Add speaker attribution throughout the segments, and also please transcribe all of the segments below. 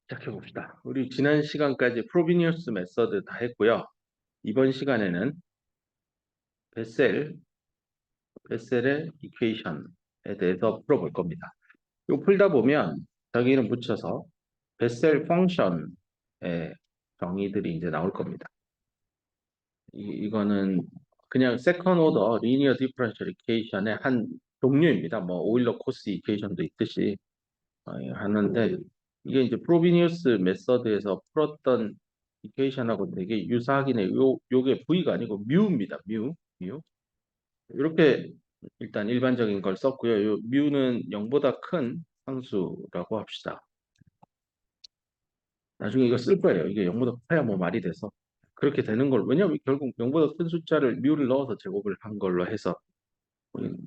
Speaker 1: 시작해 봅시다. 우리 지난 시간까지 프로비니우스 메서드 다 했고요. 이번 시간에는 베셀의 이퀘이션에 대해서 풀어볼 겁니다. 이거 풀다 보면 정의를 붙여서 베셀 펑션의 정의들이 이제 나올 겁니다. 이거는 그냥 세컨 오더 리니어 디퍼런셜 이퀘이션의 한 종류입니다. 뭐 오일러 코스 이퀘이션도 있듯이 하는데 이게 이제 프로비니우스 메서드에서 풀었던 이퀘이션하고 되게 유사하긴 해요. 요게 V가 아니고 뮤입니다. 뮤. 이렇게 일단 일반적인 걸 썼고요. 요 뮤는 0보다 큰 상수라고 합시다. 나중에 이거 쓸 거예요. 이게 0보다 커야 뭐 말이 돼서 그렇게 되는 걸. 왜냐면 결국 0보다 큰 숫자를 뮤를 넣어서 제곱을 한 걸로 해서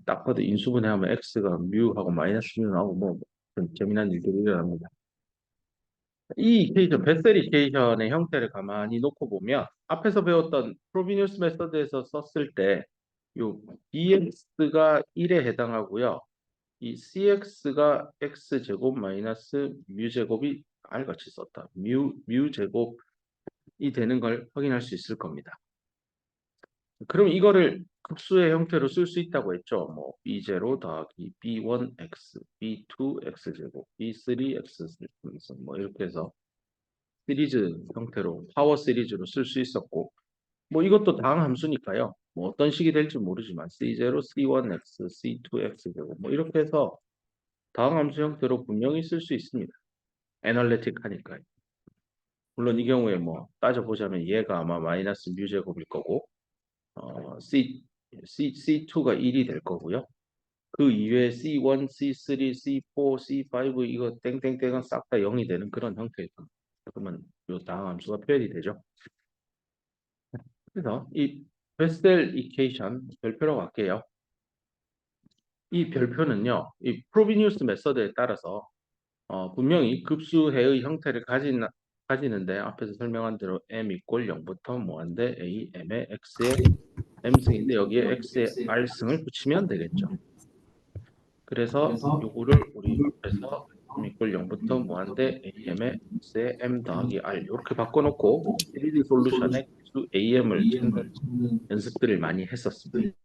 Speaker 1: 딱 봐도 인수분해하면 x가 뮤하고 마이너스 뮤 나오고 뭐 좀 재미난 일들이 일어납니다. 이 이케이션, 베셀 이케이션의 형태를 가만히 놓고 보면 앞에서 배웠던 프로비니우스 메서드에서 썼을 때 요 bx가 1에 해당하고요. 이 cx가 x제곱 마이너스 뮤제곱이 알같이 썼다. 뮤 제곱이 되는 걸 확인할 수 있을 겁니다. 그럼 이거를 급수의 형태로 쓸 수 있다고 했죠. 뭐 b0 더하기 b1x, b2x제곱, b3x 뭐 이렇게 해서 시리즈 형태로 파워 시리즈로 쓸 수 있었고 뭐 이것도 다항 함수니까요. 뭐 어떤 식이 될지 모르지만 C0, C1x, C2x 되고 뭐 이렇게 해서 다항 함수 형태로 분명히 쓸 수 있습니다. 애널리틱 하니까요. 물론 이 경우에 뭐 따져보자면 얘가 아마 마이너스 뮤 제곱일 거고 C2가 1이 될 거고요. 그 이외에 C1, C3, C4, C5 이거 땡땡땡은 싹 다 0이 되는 그런 형태일 겁니다. 그러면 이 다항 함수가 표현이 되죠. 그래서 이 베셀 이퀘이션 별표로 갈게요. 이 별표는요, 이 프로비니우스 메서드에 따라서 분명히 급수해의 형태를 가지는데 앞에서 설명한 대로 m 이꼴 0부터 무한대 a m의 x의 m승인데 여기에 x의 r승을 붙이면 되겠죠. 그래서 요거를 우리 앞에서 m 이꼴 0부터 무한대 a m의 x의 m 더하기 r 이렇게 바꿔놓고 3D 솔루션에 수 am을 찾는 연습들을 많이 했었습니다.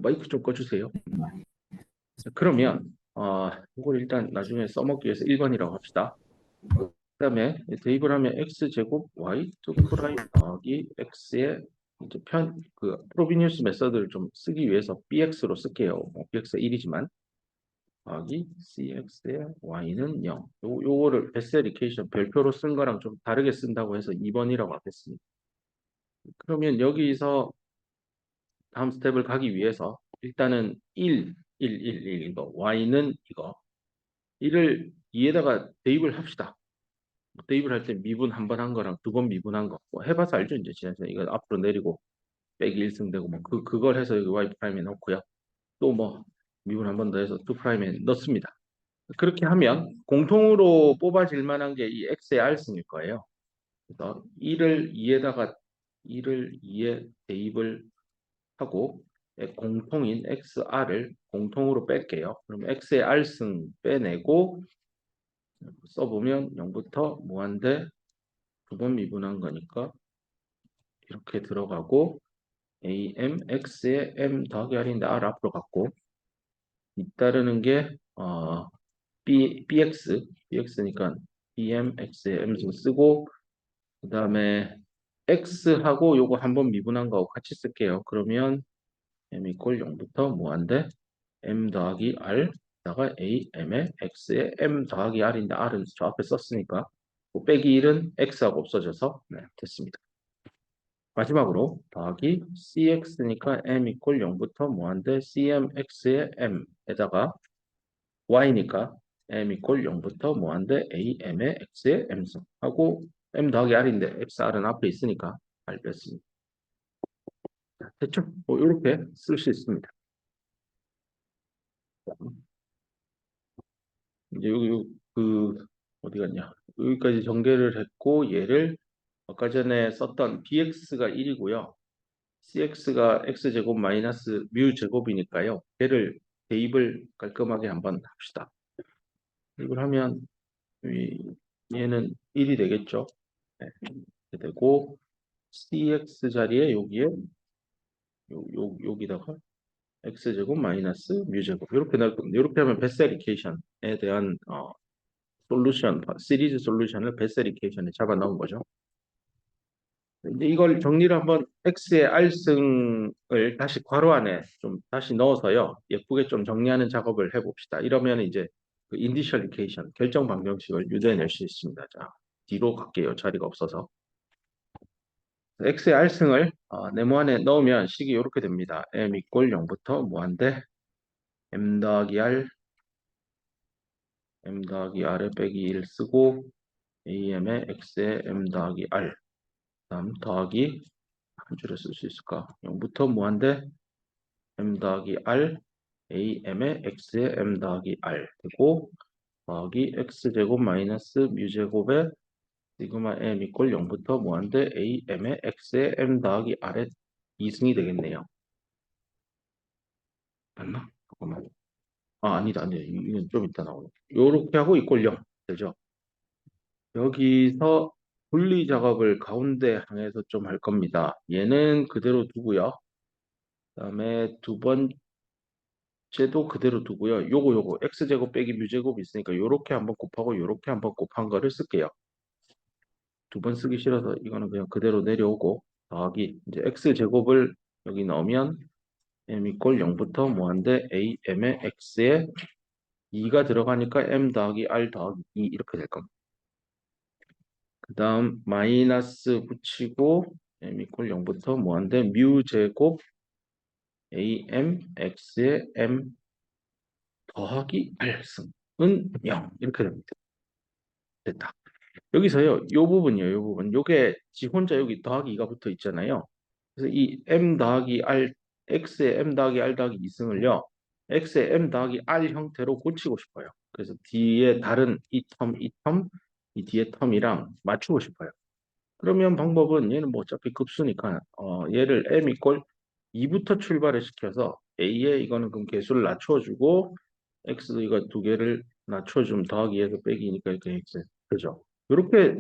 Speaker 1: 마이크 좀 꺼주세요. 그러면 이걸 일단 나중에 써먹기 위해서 1번이라고 합시다. 그 다음에 대입을 하면 x제곱 y 프라임 더하기 x의 이제 그 프로비니우스 메서드를 좀 쓰기 위해서 bx로 쓸게요. bx가 1이지만 더하기 cx의 y는 0. 요거를 베셀 이퀘이션 별표로 쓴 거랑 좀 다르게 쓴다고 해서 2번이라고 하겠습니다. 그러면 여기서 다음 스텝을 가기 위해서 일단은 1 이거 y는 이거 1을 2에다가 대입을 합시다. 대입을 할 때 미분 한 번 한 거랑 두 번 미분한 거 뭐 해봐서 알죠. 이제 지난 시간에 이거 앞으로 내리고 빼기 1승 되고 뭐 그걸 해서 여기 y 프라임에 넣고요. 또 뭐 미분 한 번 더 해서 2 프라임에 넣습니다. 그렇게 하면 공통으로 뽑아질 만한 게 이 x의 r승일 거예요. 그래서 1을 2에 대입을 하고 공통인 xr을 공통으로 뺄게요. 그럼 x의 r승 빼내고 써보면 0부터 무한대 두 번 미분한 거니까 이렇게 들어가고 am x의 m 더하기 r인데 r 앞으로 갔고 잇따르는 게 bx니까 bm x의 m 쓰고 그 다음에 x하고 요거 한번 미분한 거하고 같이 쓸게요. 그러면 m 이퀄 0부터 무한대 m 더하기 r 다가 am의 x의 m 더하기 r인데 r은 저 앞에 썼으니까 빼기 1은 x하고 없어져서 네, 됐습니다. 마지막으로 더하기 cx니까 m 이퀄 0부터 무한대 cmx의 m에다가 y니까 m 이퀄 0부터 무한대 am의 x의 m승 하고 m 더하기 r인데 xr은 앞에 있으니까 r 뺐습니다. 됐죠? 뭐 이렇게 쓸 수 있습니다. 이제 그 어디 갔냐? 여기까지 전개를 했고 얘를 아까 전에 썼던 bx가 1이고요. cx가 x제곱 마이너스 뮤 제곱이니까요. 얘를 대입을 깔끔하게 한번 합시다. 이걸 하면 이 얘는 1이 되겠죠. 네, 이렇게 되고 cx 자리에 여기에 여기다가 x제곱 마이너스 뮤제곱 이렇게 날 겁니다. 이렇게 하면 베셀 이퀘이션에 대한 솔루션, 시리즈 솔루션을 베셀 이퀘이션에 잡아 넣은 거죠. 이제 이걸 정리를 한번 x의 R승을 다시 괄호 안에 좀 다시 넣어서요. 예쁘게 좀 정리하는 작업을 해봅시다. 이러면 이제 그 인디셜 이퀘이션, 결정 방정식을 유도해낼 수 있습니다. 자, 뒤로 갈게요. 자리가 없어서. x의 R승을 네모 안에 넣으면 식이 이렇게 됩니다. m 이꼴 0부터 무한대 m 더하기 r, m 더하기 r에 빼기 1 쓰고 am의 x에 m 더하기 r 다음 더하기 한 줄에 쓸 수 있을까? 0부터 무한대 m 더하기 r am의 x에 m 더하기 r 되고 더하기 x제곱 마이너스 뮤제곱에 시그마 m 이꼴 0부터 무한대 am의 x에 m 더하기 r의 2승이 되겠네요. 맞나? 잠깐만. 아니다, 아니다. 이건 좀 이따 나오네. 요렇게 하고 이꼴 0 되죠? 여기서 분리 작업을 가운데 항해서 좀 할 겁니다. 얘는 그대로 두고요. 그다음에 두 번째도 그대로 두고요. 요거 x제곱 빼기 뮤제곱 있으니까 요렇게 한번 곱하고 요렇게 한번 곱한 거를 쓸게요. 두 번 쓰기 싫어서 이거는 그냥 그대로 내려오고 더하기 이제 x제곱을 여기 넣으면 m 이꼴 0부터 무한대 am의 x에 2가 들어가니까 m 더하기 r 더하기 2 이렇게 될 겁니다. 그 다음 마이너스 붙이고 m 이꼴 0부터 무한대 뮤 제곱 am x의 m 더하기 r승은 0 이렇게 됩니다. 됐다. 여기서요, 요 부분이요, 요 부분. 요게 지 혼자 여기 더하기 2가 붙어 있잖아요. 그래서 이 m 더하기 r, x의 m 더하기 r 더하기 2승을요, x의 m 더하기 r 형태로 고치고 싶어요. 그래서 뒤에 다른 이 텀, 이 뒤에 텀이랑 맞추고 싶어요. 그러면 방법은 얘는 뭐 어차피 급수니까 얘를 m 이꼴 2부터 출발을 시켜서 a에 이거는 그럼 개수를 낮춰주고 x도 이거 두 개를 낮춰주면 더하기 해서 빼기니까 이렇게 x 그죠? 이렇게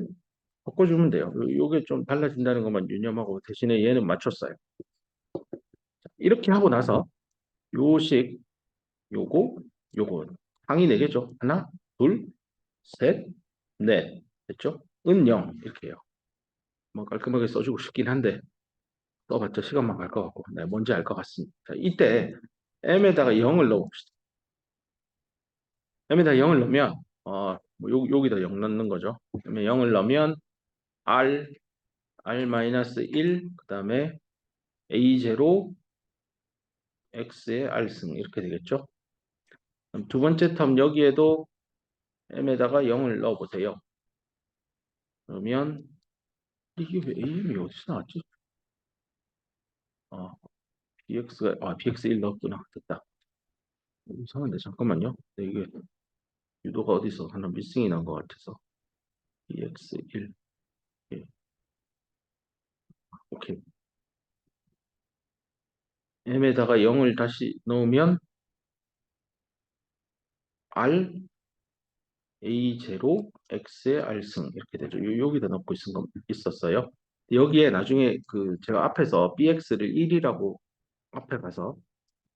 Speaker 1: 바꿔주면 돼요. 요게 좀 달라진다는 것만 유념하고 대신에 얘는 맞췄어요. 이렇게 하고 나서 요식 요거 요거 항이 4개죠. 하나, 둘, 셋, 넷 됐죠? 은 0 이렇게 해요. 뭐 깔끔하게 써주고 싶긴 한데 써봤자 시간만 갈 것 같고 네, 뭔지 알 것 같습니다. 자, 이때 m에다가 0을 넣어봅시다. m에다가 0을 넣으면 뭐 여기다 0 넣는 거죠. 그러면 0을 넣으면 r-1 그 다음에 a0 x의 r승 이렇게 되겠죠. 그럼 두 번째 텀 여기에도 m에다가 0을 넣어보세요. 그러면 이게 왜 am이 어디서 나왔지? bx 1 넣었구나. 됐다. 이상한데 잠깐만요. 이게 유도가 어디서 하나 미싱이 난 것 같아서 bx 1 예. 오케이. m에다가 0을 다시 넣으면 r a0 x의 r승 이렇게 되죠. 여기다 넣고 있었어요. 여기에 나중에 그 제가 앞에서 bx를 1이라고 앞에 가서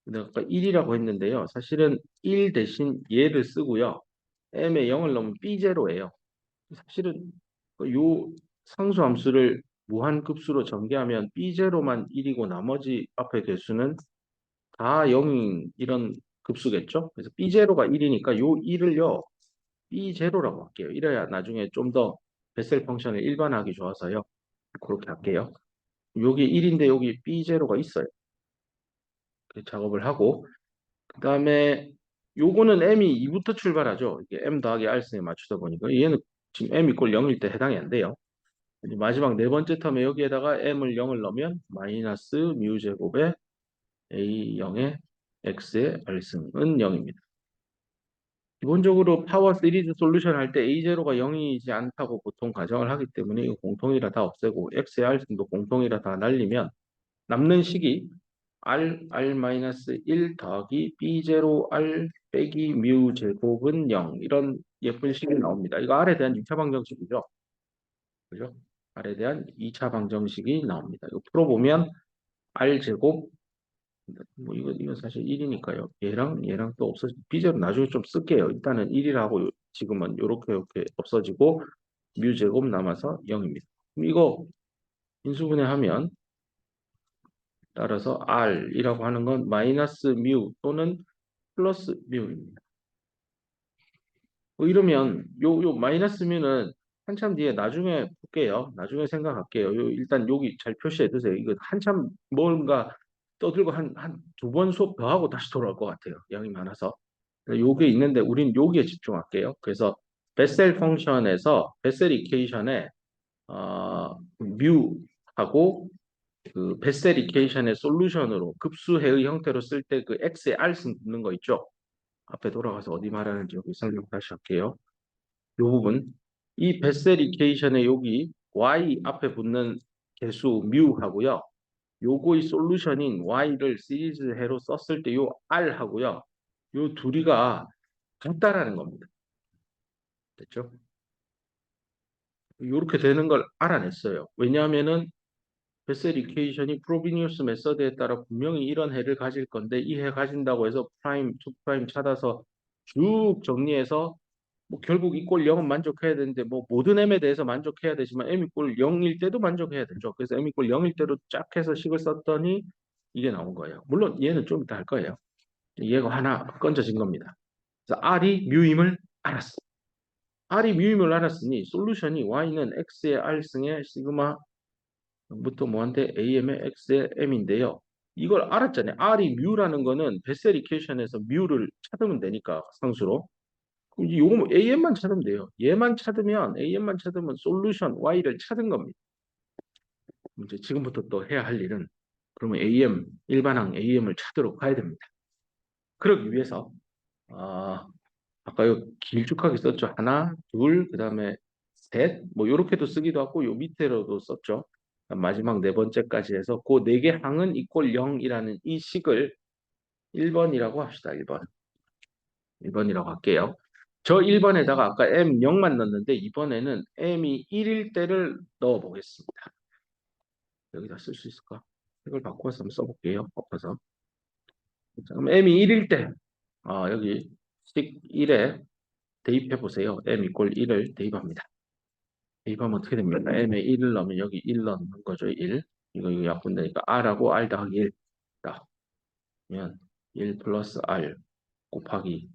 Speaker 1: 내가 아까 1이라고 했는데요. 사실은 1 대신 얘를 쓰고요. m에 0을 넣으면 b0예요. 사실은 요 상수함수를 무한급수로 전개하면 b0만 1이고 나머지 앞에 개수는 다 0인 이런 급수겠죠? 그래서 b0가 1이니까 요 1을요. b0라고 할게요. 이래야 나중에 좀 더 베셀 펑션을 일반화하기 좋아서요. 그렇게 할게요. 여기 1인데 여기 b0가 있어요. 작업을 하고 그 다음에 요거는 m이 2부터 출발하죠. 이게 m 더하기 r승에 맞추다 보니까 얘는 지금 m 이꼴 0일 때 해당이 안 돼요. 이제 마지막 네 번째 텀에 여기에다가 m을 0을 넣으면 마이너스 뮤 제곱에 a0의 x의 r승은 0입니다. 기본적으로 파워 시리즈 솔루션 할 때 a0가 0이지 않다고 보통 가정을 하기 때문에 이거 공통이라 다 없애고 x의 r승도 공통이라 다 날리면 남는 식이 r1 더하기 b0r 빼기 뮤 제곱은 0 이런 예쁜 식이 나옵니다. 이거 r에 대한 2차 방정식이죠. 그죠? r에 대한 2차 방정식이 나옵니다. 이거 풀어보면 r 제곱 뭐 이거 사실 1이니까요. 얘랑 또 없어지 b제곱 나중에 좀 쓸게요. 일단은 1이라고 지금은 요렇게 없어지고 뮤 제곱 남아서 0입니다. 그럼 이거 인수분해하면 따라서 r이라고 하는 건 마이너스 뮤 또는 플러스 뮤입니다. 이러면 요 마이너스 뮤는 한참 뒤에 나중에 볼게요. 나중에 생각할게요. 일단 여기 잘 표시해 두세요. 이거 한참 뭔가 떠들고 한 두 번 수업 더 하고 다시 돌아올 것 같아요. 양이 많아서. 요게 있는데 우린 여기에 집중할게요. 그래서 베셀 펑션에서 베셀 이퀘이션에 뮤하고 그 베셀 이퀘이션의 솔루션으로 급수해의 형태로 쓸 때 그 x에 r 쓴 넣는 거 있죠? 앞에 돌아가서 어디 말하는지 여기 설명 다시 할게요. 이 부분 이 베셀 이퀘이션의 여기 y 앞에 붙는 개수 뮤하고요. 요거의 솔루션인 y를 시리즈 해로 썼을 때 요 r 하고요. 요 둘이가 같다라는 겁니다. 됐죠? 이렇게 되는 걸 알아냈어요. 왜냐하면은 베셀 이퀘이션이 프로비니우스 메서드에 따라 분명히 이런 해를 가질 건데 이 해 가진다고 해서 프라임, 투 프라임 찾아서 쭉 정리해서 뭐 결국 이꼴 0은 만족해야 되는데 뭐 모든 m에 대해서 만족해야 되지만 m 이꼴 0일 때도 만족해야 되죠. 그래서 m 이꼴 0일 때로 쫙 해서 식을 썼더니 이게 나온 거예요. 물론 얘는 좀 이따 할 거예요. 얘가 하나 건져진 겁니다. 그래서 r이 뮤임을 알았어. r이 뮤임을 알았으니 솔루션이 y는 x의 r승의 시그마 부터 뭐한테 am의 x의 m인데요. 이걸 알았잖아요. r이 뮤라는 거는 베셀 이퀘이션에서 뮤를 찾으면 되니까 상수로. 요거 am만 찾으면 돼요. 얘만 찾으면 am만 찾으면 솔루션 y를 찾은 겁니다. 이제 지금부터 또 해야 할 일은 그러면 am 일반항 am을 찾도록 가야 됩니다. 그러기 위해서 아까 요 길쭉하게 썼죠. 하나, 둘, 그다음에 셋, 뭐 요렇게도 쓰기도 하고 요 밑에로도 썼죠. 마지막 네 번째까지 해서 그 네 개 항은 이꼴 0이라는 이 식을 1번이라고 합시다. 1번. 1번이라고 할게요. 저 1번에다가 아까 m 0만 넣었는데 이번에는 m이 1일 때를 넣어 보겠습니다. 여기다 쓸 수 있을까? 이걸 바꿔서 한번 써볼게요. 바꿔서. 자, 그럼 m이 1일 때 여기 식 1에 대입해 보세요. m 이꼴 1을 대입합니다. 대입하면 어떻게 됩니까? m에 1을 넣으면 여기 1 넣는 거죠. 1. 이거 약분되니까 r하고 r 더하기 1. 그러면 1 플러스 r 곱하기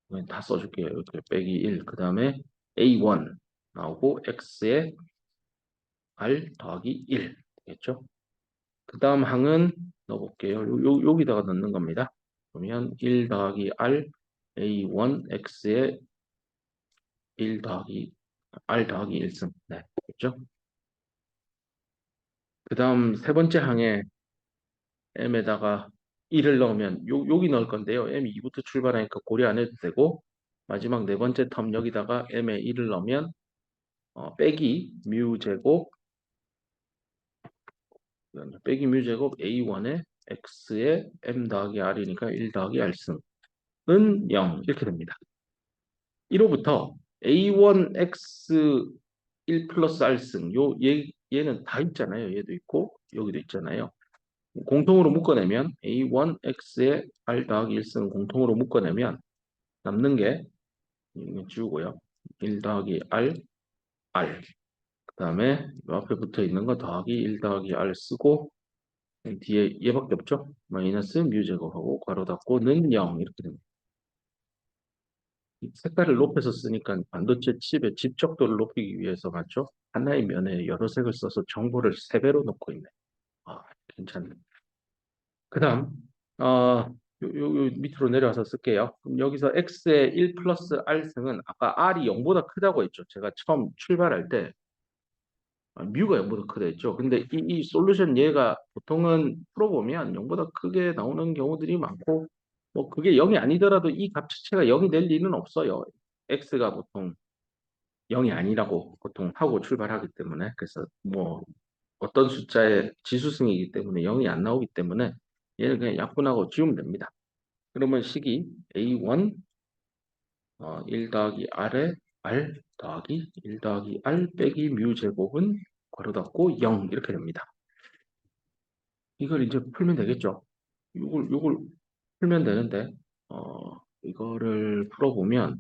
Speaker 1: 그냥 다 써줄게요. 이렇게 빼기 1. 그 다음에 a1 나오고 x에 r 더하기 1 되겠죠? 그 다음 항은 넣어볼게요. 여기다가 넣는 겁니다. 그러면 1 더하기 r a1 x에 1 더하기 r 더하기 1승. 네, 됐죠? 그 다음 세 번째 항에 m에다가 1을 넣으면 여기 넣을 건데요. m이 2부터 출발하니까 고려 안 해도 되고 마지막 네 번째 텀 여기다가 m에 1을 넣으면 빼기 뮤 제곱 빼기 뮤 제곱 a1에 x에 m 더하기 r이니까 1 더하기 r승은 0 이렇게 됩니다. 1호부터 a1 x 1 플러스 r승 얘는 다 있잖아요. 얘도 있고 여기도 있잖아요. 공통으로 묶어내면 a1 x에 r 더하기 1승 공통으로 묶어내면 남는 게 이거 지우고요. 1 더하기 r 그 다음에 앞에 붙어 있는 거 더하기 1 더하기 r 쓰고 뒤에 얘밖에 없죠? 마이너스 뮤 제곱하고 괄호 닫고는 0 이렇게 됩니다. 색깔을 높여서 쓰니까 반도체 칩의 집적도를 높이기 위해서 맞죠? 하나의 면에 여러 색을 써서 정보를 3배로 놓고 있네. 괜찮네. 그 다음 요 밑으로 내려와서 쓸게요. 그럼 여기서 x의 1 플러스 r승은 아까 r이 0보다 크다고 했죠. 제가 처음 출발할 때 뮤가 0보다 크다 했죠. 근데 이 솔루션 얘가 보통은 풀어보면 0보다 크게 나오는 경우들이 많고 뭐 그게 0이 아니더라도 이 값 자체가 0이 될 리는 없어요. x가 보통 0이 아니라고 보통 하고 출발하기 때문에 그래서 뭐 어떤 숫자의 지수승이기 때문에 0이 안 나오기 때문에 얘를 그냥 약분하고 지우면 됩니다. 그러면 식이 A1 1 더하기 R에 R 더하기 1 더하기 R 빼기 뮤 제곱은 괄호 닫고 0 이렇게 됩니다. 이걸 이제 풀면 되겠죠. 요걸 풀면 되는데 이거를 풀어보면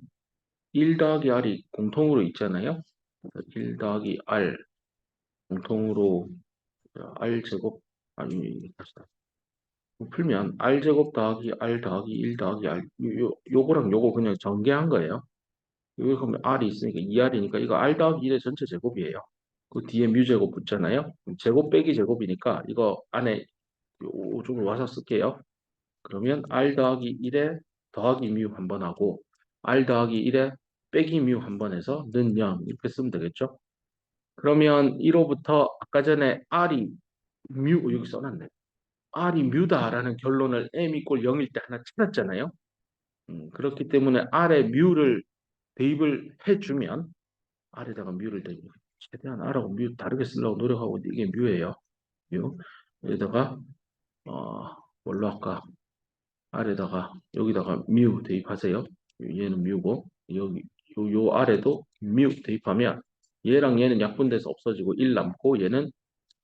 Speaker 1: 1 더하기 R이 공통으로 있잖아요. 1 더하기 R 공통으로 R 제곱 아니 다시 풀면 R 제곱 더하기 R 더하기 1 더하기 R 요거랑 요거 그냥 전개한 거예요. 여기 보면 R이 있으니까 2R이니까 이거 R 더하기 1의 전체 제곱이에요. 그 뒤에 뮤 제곱 붙잖아요. 제곱 빼기 제곱이니까 이거 안에 요쪽으로 와서 쓸게요. 그러면 R 더하기 1에 더하기 뮤 한 번 하고 R 더하기 1에 빼기 뮤 한 번 해서 는 0 이렇게 쓰면 되겠죠. 그러면 1호부터 아까 전에 R이 뮤 여기 써놨네. R이 뮤다라는 결론을 m 이꼴 0일 때 하나 찾았잖아요. 그렇기 때문에 R에 뮤를 대입을 해주면 R에다가 뮤를 대입 최대한 R하고 뮤 다르게 쓰려고 노력하고 이게 뮤예요. 뮤. 여기다가 뭘로 할까? R에다가 여기다가 뮤 대입하세요. 얘는 뮤고 여기 요 아래도 뮤 대입하면 얘랑 얘는 약분돼서 없어지고 1 남고 얘는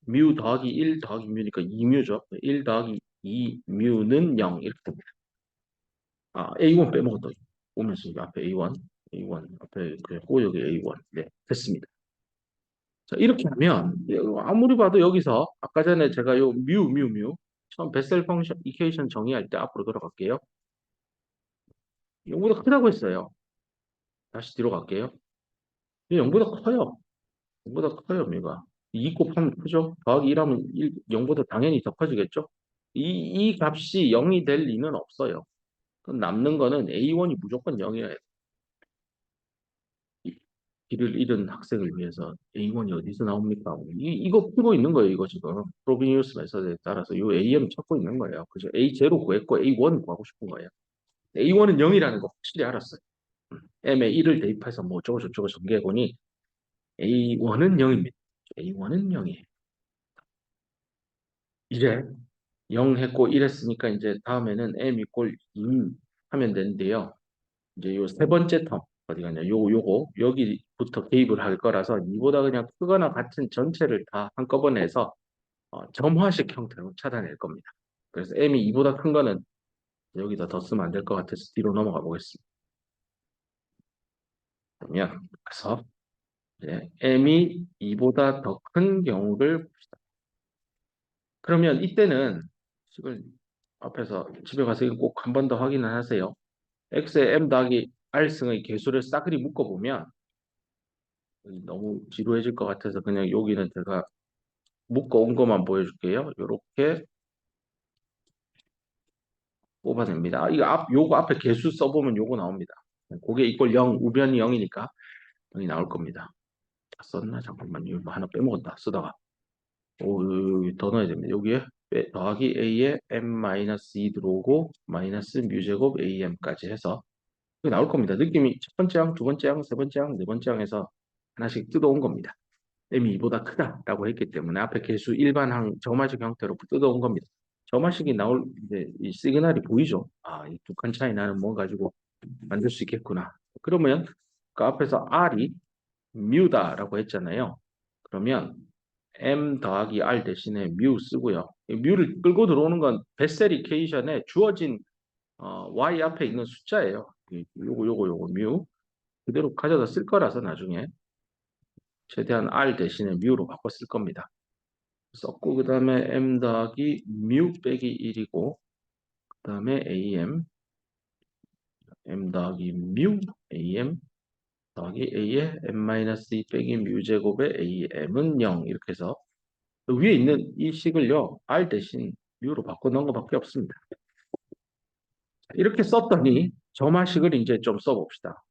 Speaker 1: 뮤 더하기 1 더하기 뮤니까 2뮤죠. 1 더하기 2뮤는 0 이렇게 됩니다. A1 빼먹었다. 보면서 여기 앞에 A1 앞에 그고 여기 A1 네 됐습니다. 자 이렇게 하면 아무리 봐도 여기서 아까 전에 제가 요 뮤 처음 베셀 펑션 이퀘이션 정의할 때 앞으로 돌아갈게요. 0보다 크다고 했어요. 다시 뒤로 갈게요. 0보다 커요. 0보다 커요, 뮤가. 2 곱하면 크죠? 더하기 1하면 0보다 당연히 더 커지겠죠? 이 값이 0이 될 리는 없어요. 그럼 남는 거는 A1이 무조건 0이어야 돼. 길을 잃은 학생을 위해서 A1이 어디서 나옵니까? 이거 풀고 있는 거예요, 이거 지금. 프로비니우스 메서드에 따라서 이 AM 찾고 있는 거예요. 그죠? A0 구했고 A1 구하고 싶은 거예요. A1은 0이라는 거 확실히 알았어요. M에 1을 대입해서 뭐 어쩌고 저쩌고 전개해보니 A1은 0입니다. A1은 0이에요. 이제 0 했고 1 했으니까 이제 다음에는 M 이꼴 2 하면 되는데요. 이제 요 세 번째 텀 어디 갔냐? 요거 여기부터 개입을 할 거라서 이보다 그냥 크거나 같은 전체를 다 한꺼번에 해서 점화식 형태로 찾아낼 겁니다. 그래서 M이 2보다 큰 거는 여기다 더 쓰면 안 될 것 같아서 뒤로 넘어가 보겠습니다. 그러면 그래서 이제 M이 2보다 더 큰 경우를 봅시다. 그러면 이때는 식을 앞에서 집에 가서 꼭 한 번 더 확인을 하세요. x의 m 더하기 r승의 개수를 싸그리 묶어보면 너무 지루해질 것 같아서 그냥 여기는 제가 묶어온 것만 보여줄게요. 이렇게 뽑아냅니다. 요거 앞에 개수 써보면 요거 나옵니다. 그게 이꼴 0, 우변이 0이니까 0이 나올 겁니다. 썼나? 잠깐만, 이거 뭐 하나 빼먹었다. 쓰다가. 여기 더 넣어야 됩니다. 여기에 더하기 a에 m-2 들어오고 마이너스 뮤제곱 am까지 해서 이거 나올 겁니다. 느낌이 첫 번째 항, 두 번째 항, 세 번째 항, 네 번째 항에서 하나씩 뜯어온 겁니다. m이 2보다 크다라고 했기 때문에 앞에 개수 일반항 점화식 형태로 뜯어온 겁니다. 점화식이 나올 이제 이 시그널이 보이죠? 이 두 칸 차이 나는 뭐 가지고 만들 수 있겠구나. 그러면 그 앞에서 r이 뮤다라고 했잖아요. 그러면 m 더하기 r 대신에 뮤 쓰고요. 이 뮤를 끌고 들어오는 건 베셀 이퀘이션에 주어진 y 앞에 있는 숫자예요. 요거 뮤 그대로 가져다 쓸 거라서 나중에 최대한 r 대신에 뮤로 바꿔 쓸 겁니다. 썼고 그 다음에 m 더하기 뮤 빼기 1이고 그 다음에 am m 더하기 뮤 am 더하기 a의 m-2 빼기 뮤 제곱의 am은 0 이렇게 해서 위에 있는 이 식을요 r 대신 뮤로 바꿔 놓은 것밖에 없습니다. 이렇게 썼더니 점화식을 이제 좀 써봅시다.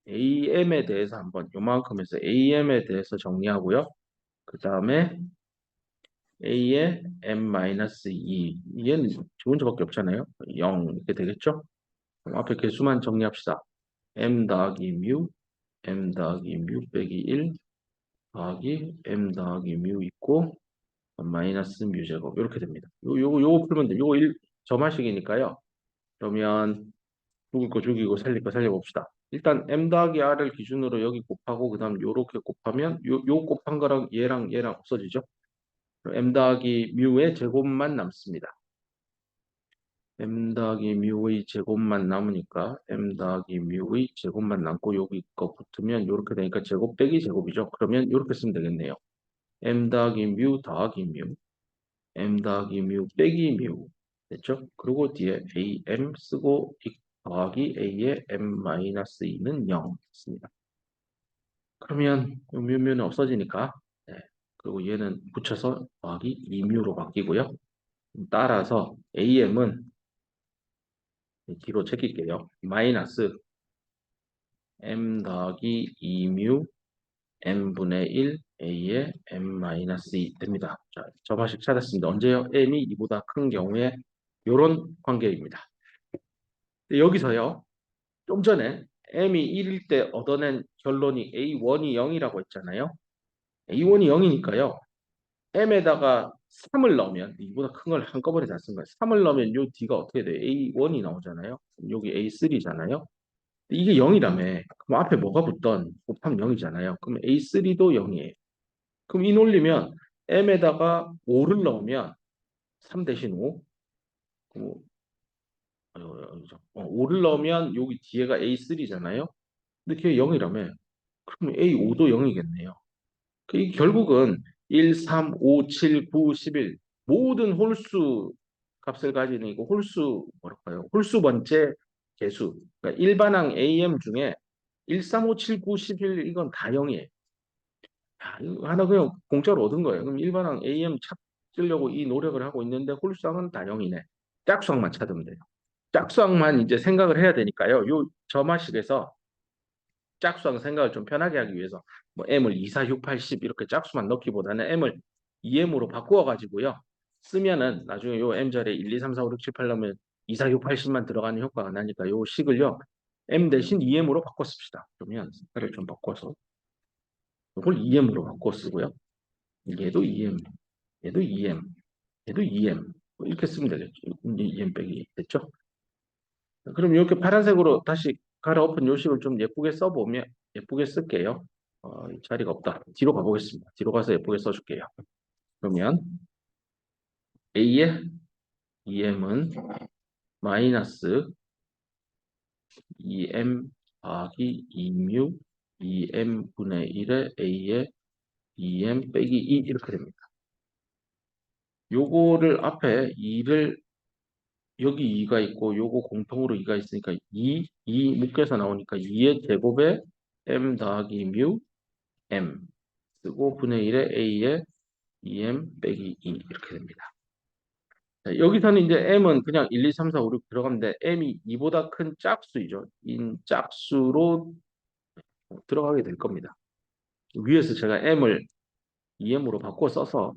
Speaker 1: am에 대해서 한번 요만큼 해서 am에 대해서 정리하고요. 그 다음에 a의 m-2 얘는 좋은 수밖에 없잖아요. 0 이렇게 되겠죠? 그럼 앞에 개수만 정리합시다. m 더하기 뮤, m 더하기 뮤 빼기 1 더하기 m 더하기 뮤 있고 마이너스 뮤 제곱 이렇게 됩니다. 요거 풀면 돼요. 요거 점화식이니까요. 그러면 죽을 거 죽이고 살릴 거 살려봅시다. 일단 m 더하기 r을 기준으로 여기 곱하고 그 다음 요렇게 곱하면 요 곱한 거랑 얘랑 없어지죠. m 더하기 뮤의 제곱만 남습니다. m 더하기 뮤의 제곱만 남으니까 m 더하기 뮤의 제곱만 남고 여기 거 붙으면 이렇게 되니까 제곱 빼기 제곱이죠. 그러면 이렇게 쓰면 되겠네요. m 더하기 뮤 더하기 뮤 m 더하기 뮤 빼기 뮤 됐죠? 그리고 뒤에 am 쓰고 더하기 a의 m-2는 0 있습니다. 그러면 뮤는 없어지니까 네. 그리고 얘는 붙여서 더하기 2뮤로 바뀌고요. 따라서 am은 뒤로 제낄게요. 마이너스 m 더하기 2뮤 n분의 1 a의 m-2 됩니다. 자, 저방식 찾았습니다. 언제요? m이 이보다 큰 경우에 이런 관계입니다. 여기서요. 좀 전에 m이 1일 때 얻어낸 결론이 a1이 0이라고 했잖아요. a1이 0이니까요. m에다가 3을 넣으면 이보다 큰 걸 한꺼번에 다 쓴 거예요. 3을 넣으면 요 d가 어떻게 돼요? a1이 나오잖아요. 여기 a3잖아요. 이게 0이라며. 그럼 앞에 뭐가 붙던 곱하면 0이잖아요. 그럼 a3도 0이에요. 그럼 이 논리면 m에다가 5를 넣으면 3 대신 5. 5를 넣으면 여기 뒤에가 A3잖아요. 근데 걔 0이라며. 그러면 A5도 0이겠네요. 이 결국은 1, 3, 5, 7, 9, 11 모든 홀수 값을 가지는 이거 홀수 뭐랄까요? 홀수 번째 개수. 그러니까 일반항 AM 중에 1, 3, 5, 7, 9, 11 이건 다 0이에요. 야, 이거 하나 그냥 공짜로 얻은 거예요. 그럼 일반항 AM 찾으려고 이 노력을 하고 있는데 홀수항은 다 0이네. 짝수항만 찾으면 돼요. 짝수항만 이제 생각을 해야 되니까요. 요 점화식에서 짝수항 생각을 좀 편하게 하기 위해서 뭐 m을 2, 4, 6, 8, 10 이렇게 짝수만 넣기보다는 m을 2m으로 바꾸어 가지고요. 쓰면은 나중에 요 m 자리에 1, 2, 3, 4, 5, 6, 7, 8 넣으면 2, 4, 6, 8, 10만 들어가는 효과가 나니까 요 식을요. m 대신 2m으로 바꿔 씁시다. 그러면 색깔을 좀 바꿔서 이걸 2m으로 바꿔 쓰고요. 얘도 2m, 얘도 2m, 얘도 2m 이렇게 쓰면 되겠죠. 이제 2m 빼기 됐죠? 그럼 이렇게 파란색으로 다시 갈아엎은 요식을 좀 예쁘게 써보면 예쁘게 쓸게요. 자리가 없다. 뒤로 가보겠습니다. 뒤로 가서 예쁘게 써줄게요. 그러면 A의 2m은 마이너스 2m 더하기 2뮤 2m분의 1의 A의 2m 빼기 2 이렇게 됩니다. 요거를 앞에 2를 여기 2가 있고 요거 공통으로 2가 있으니까 2 묶여서 나오니까 2의 제곱에 m 더하기 뮤 m 쓰고 분의 1에 a의 2m 빼기 2 이렇게 됩니다. 자, 여기서는 이제 m은 그냥 1, 2, 3, 4, 5, 6 들어가는데 m이 2보다 큰 짝수이죠. 인 짝수로 들어가게 될 겁니다. 위에서 제가 m을 2m으로 바꿔 써서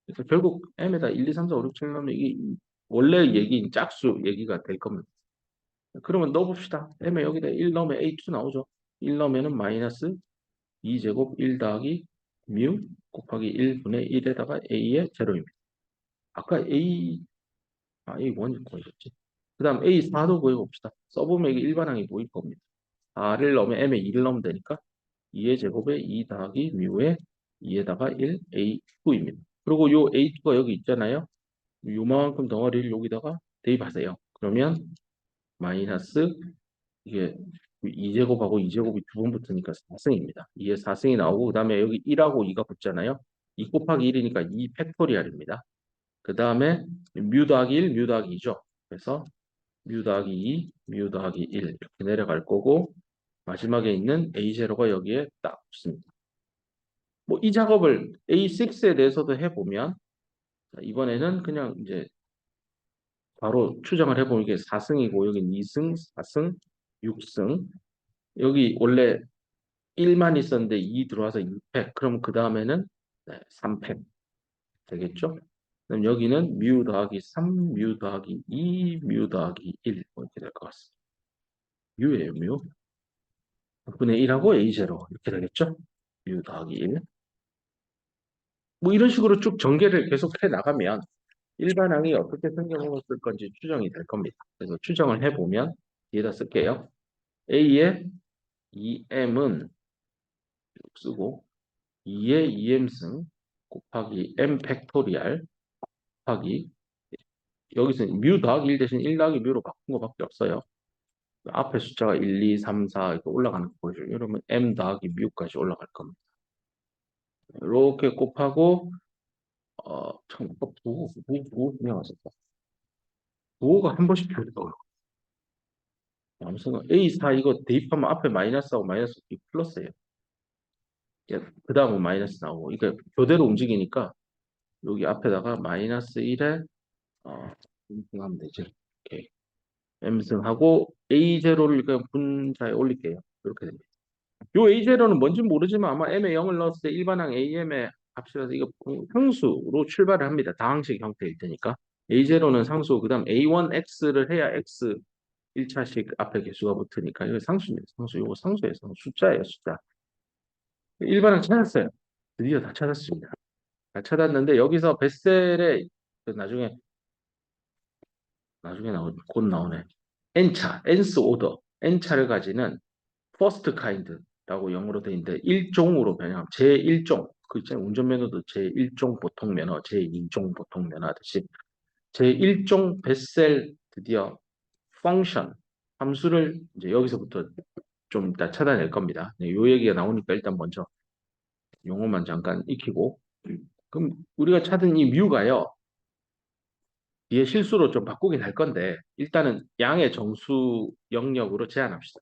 Speaker 1: 그래서 결국 m에다 1, 2, 3, 4, 5, 6, 7 넣으면 이게 원래 얘기인 짝수 얘기가 될 겁니다. 그러면 넣어봅시다. m에 여기다 1 넣으면 a2 나오죠. 1 넣으면은 마이너스 2제곱 1 더하기 뮤 곱하기 1분의 1에다가 a의 제로입니다. 아까 A1이 뭐였지? 그 다음 A4도 구해봅시다. 써보면 이게 일반항이 보일 겁니다. 4를 넣으면 M에 2를 넣으면 되니까 2의 제곱에 2 더하기 뮤에 2에다가 1 A2입니다. 그리고 요 A2가 여기 있잖아요. 요만큼 덩어리를 여기다가 대입하세요. 그러면 마이너스 이게 2제곱하고 2제곱이 두 번 붙으니까 4승입니다. 2에 4승이 나오고 그 다음에 여기 1하고 2가 붙잖아요. 2 곱하기 1이니까 2 팩토리얼입니다. 그 다음에 뮤 더하기 1, 뮤 더하기 2죠. 그래서 뮤 더하기 2, 뮤 더하기 1 이렇게 내려갈 거고 마지막에 있는 A0가 여기에 딱 붙습니다. 뭐 이 작업을 A6에 대해서도 해보면 이번에는 그냥 이제 바로 추정을 해보면 이게 4승이고 여기 2승, 4승, 6승 여기 원래 1만 있었는데 2 들어와서 2팩 그럼 그 다음에는 3팩 되겠죠? 그럼 여기는 뮤 더하기 3, 뮤 더하기 2, 뮤 더하기 1 이렇게 될 것 같습니다. 뮤예요, 뮤. 분의 1하고 A0 이렇게 되겠죠? 뮤 더하기 1. 뭐 이런 식으로 쭉 전개를 계속 해 나가면 일반항이 어떻게 생겨먹었을 건지 추정이 될 겁니다. 그래서 추정을 해보면 뒤에다 쓸게요. A의 2m은 쓰고 2의 2m승 곱하기 m 팩토리얼 곱하기 여기서 뮤 더하기 1 대신 1 더하기 뮤로 바꾼 거밖에 없어요. 앞에 숫자가 1, 2, 3, 4 이렇게 올라가는 거 보여줘요. 이러면 m 더하기 뮤까지 올라갈 겁니다. 이렇게 곱하고 참 부호 분명하셨다. 부호가 한 번씩 변해요. 아무튼 A4 이거 대입하면 앞에 마이너스하고 마이너스 플러스예요. 그 다음은 마이너스 나오고 이게 교대로 움직이니까 여기 앞에다가 마이너스 1에 하면 되죠. 이렇게 M승하고 A0를 그냥 분자에 올릴게요. 이렇게 됩니다. 요 A0는 뭔지 모르지만 아마 M에 0을 넣었을 때 일반항 AM의 값이라서 이거 상수로 출발을 합니다. 다항식 형태일 테니까. A0는 상수, 그 다음 A1X를 해야 X 1차식 앞에 개수가 붙으니까 이거 상수입니다. 상수, 이거 상수예요. 상수. 숫자예요, 숫자. 일반항 찾았어요. 드디어 다 찾았습니다. 다 찾았는데 여기서 베셀의 그 나중에 곧 나오네. N차, Nth 오더, N차를 가지는 first kind라고 영어로 돼 있는데 1종으로 변형, 제1종. 그 있잖아요. 운전면허도 제1종 보통면허, 제2종 보통면허 하듯이 제1종 베셀 드디어 펑션 함수를 이제 여기서부터 좀 이따 찾아낼 겁니다. 네, 요 얘기가 나오니까 일단 먼저 용어만 잠깐 익히고 그럼 우리가 찾은 이 뮤가요. 뒤에 실수로 좀 바꾸긴 할 건데 일단은 양의 정수 영역으로 제한합시다.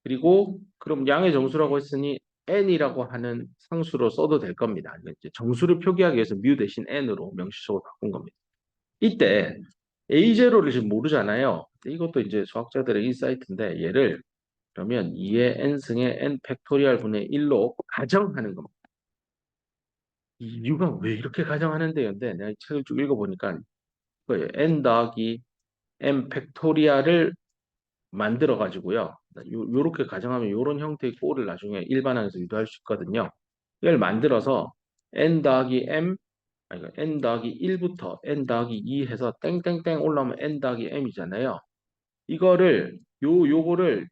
Speaker 1: 그리고 그럼 양의 정수라고 했으니 n이라고 하는 상수로 써도 될 겁니다. 이제 정수를 표기하기 위해서 뮤 대신 n으로 명시적으로 바꾼 겁니다. 이때 A0를 지금 모르잖아요. 이것도 이제 수학자들의 인사이트인데 얘를 그러면 2의 n승의 n 팩토리얼 분의 1로 가정하는 겁니다. 이 이유가 왜 이렇게 가정하는데요? 근데 내가 이 책을 쭉 읽어보니까 그거예요. n 더하기 m 팩토리얼을 만들어 가지고요. 요렇게 가정하면 요런 형태의 꼴을 나중에 일반항에서 유도할 수 있거든요. 이걸 만들어서 n 더하기 m 아니 n 더하기 1부터 n 더하기 2 해서 땡땡땡 올라오면 n 더하기 m이잖아요. 이거를 요거를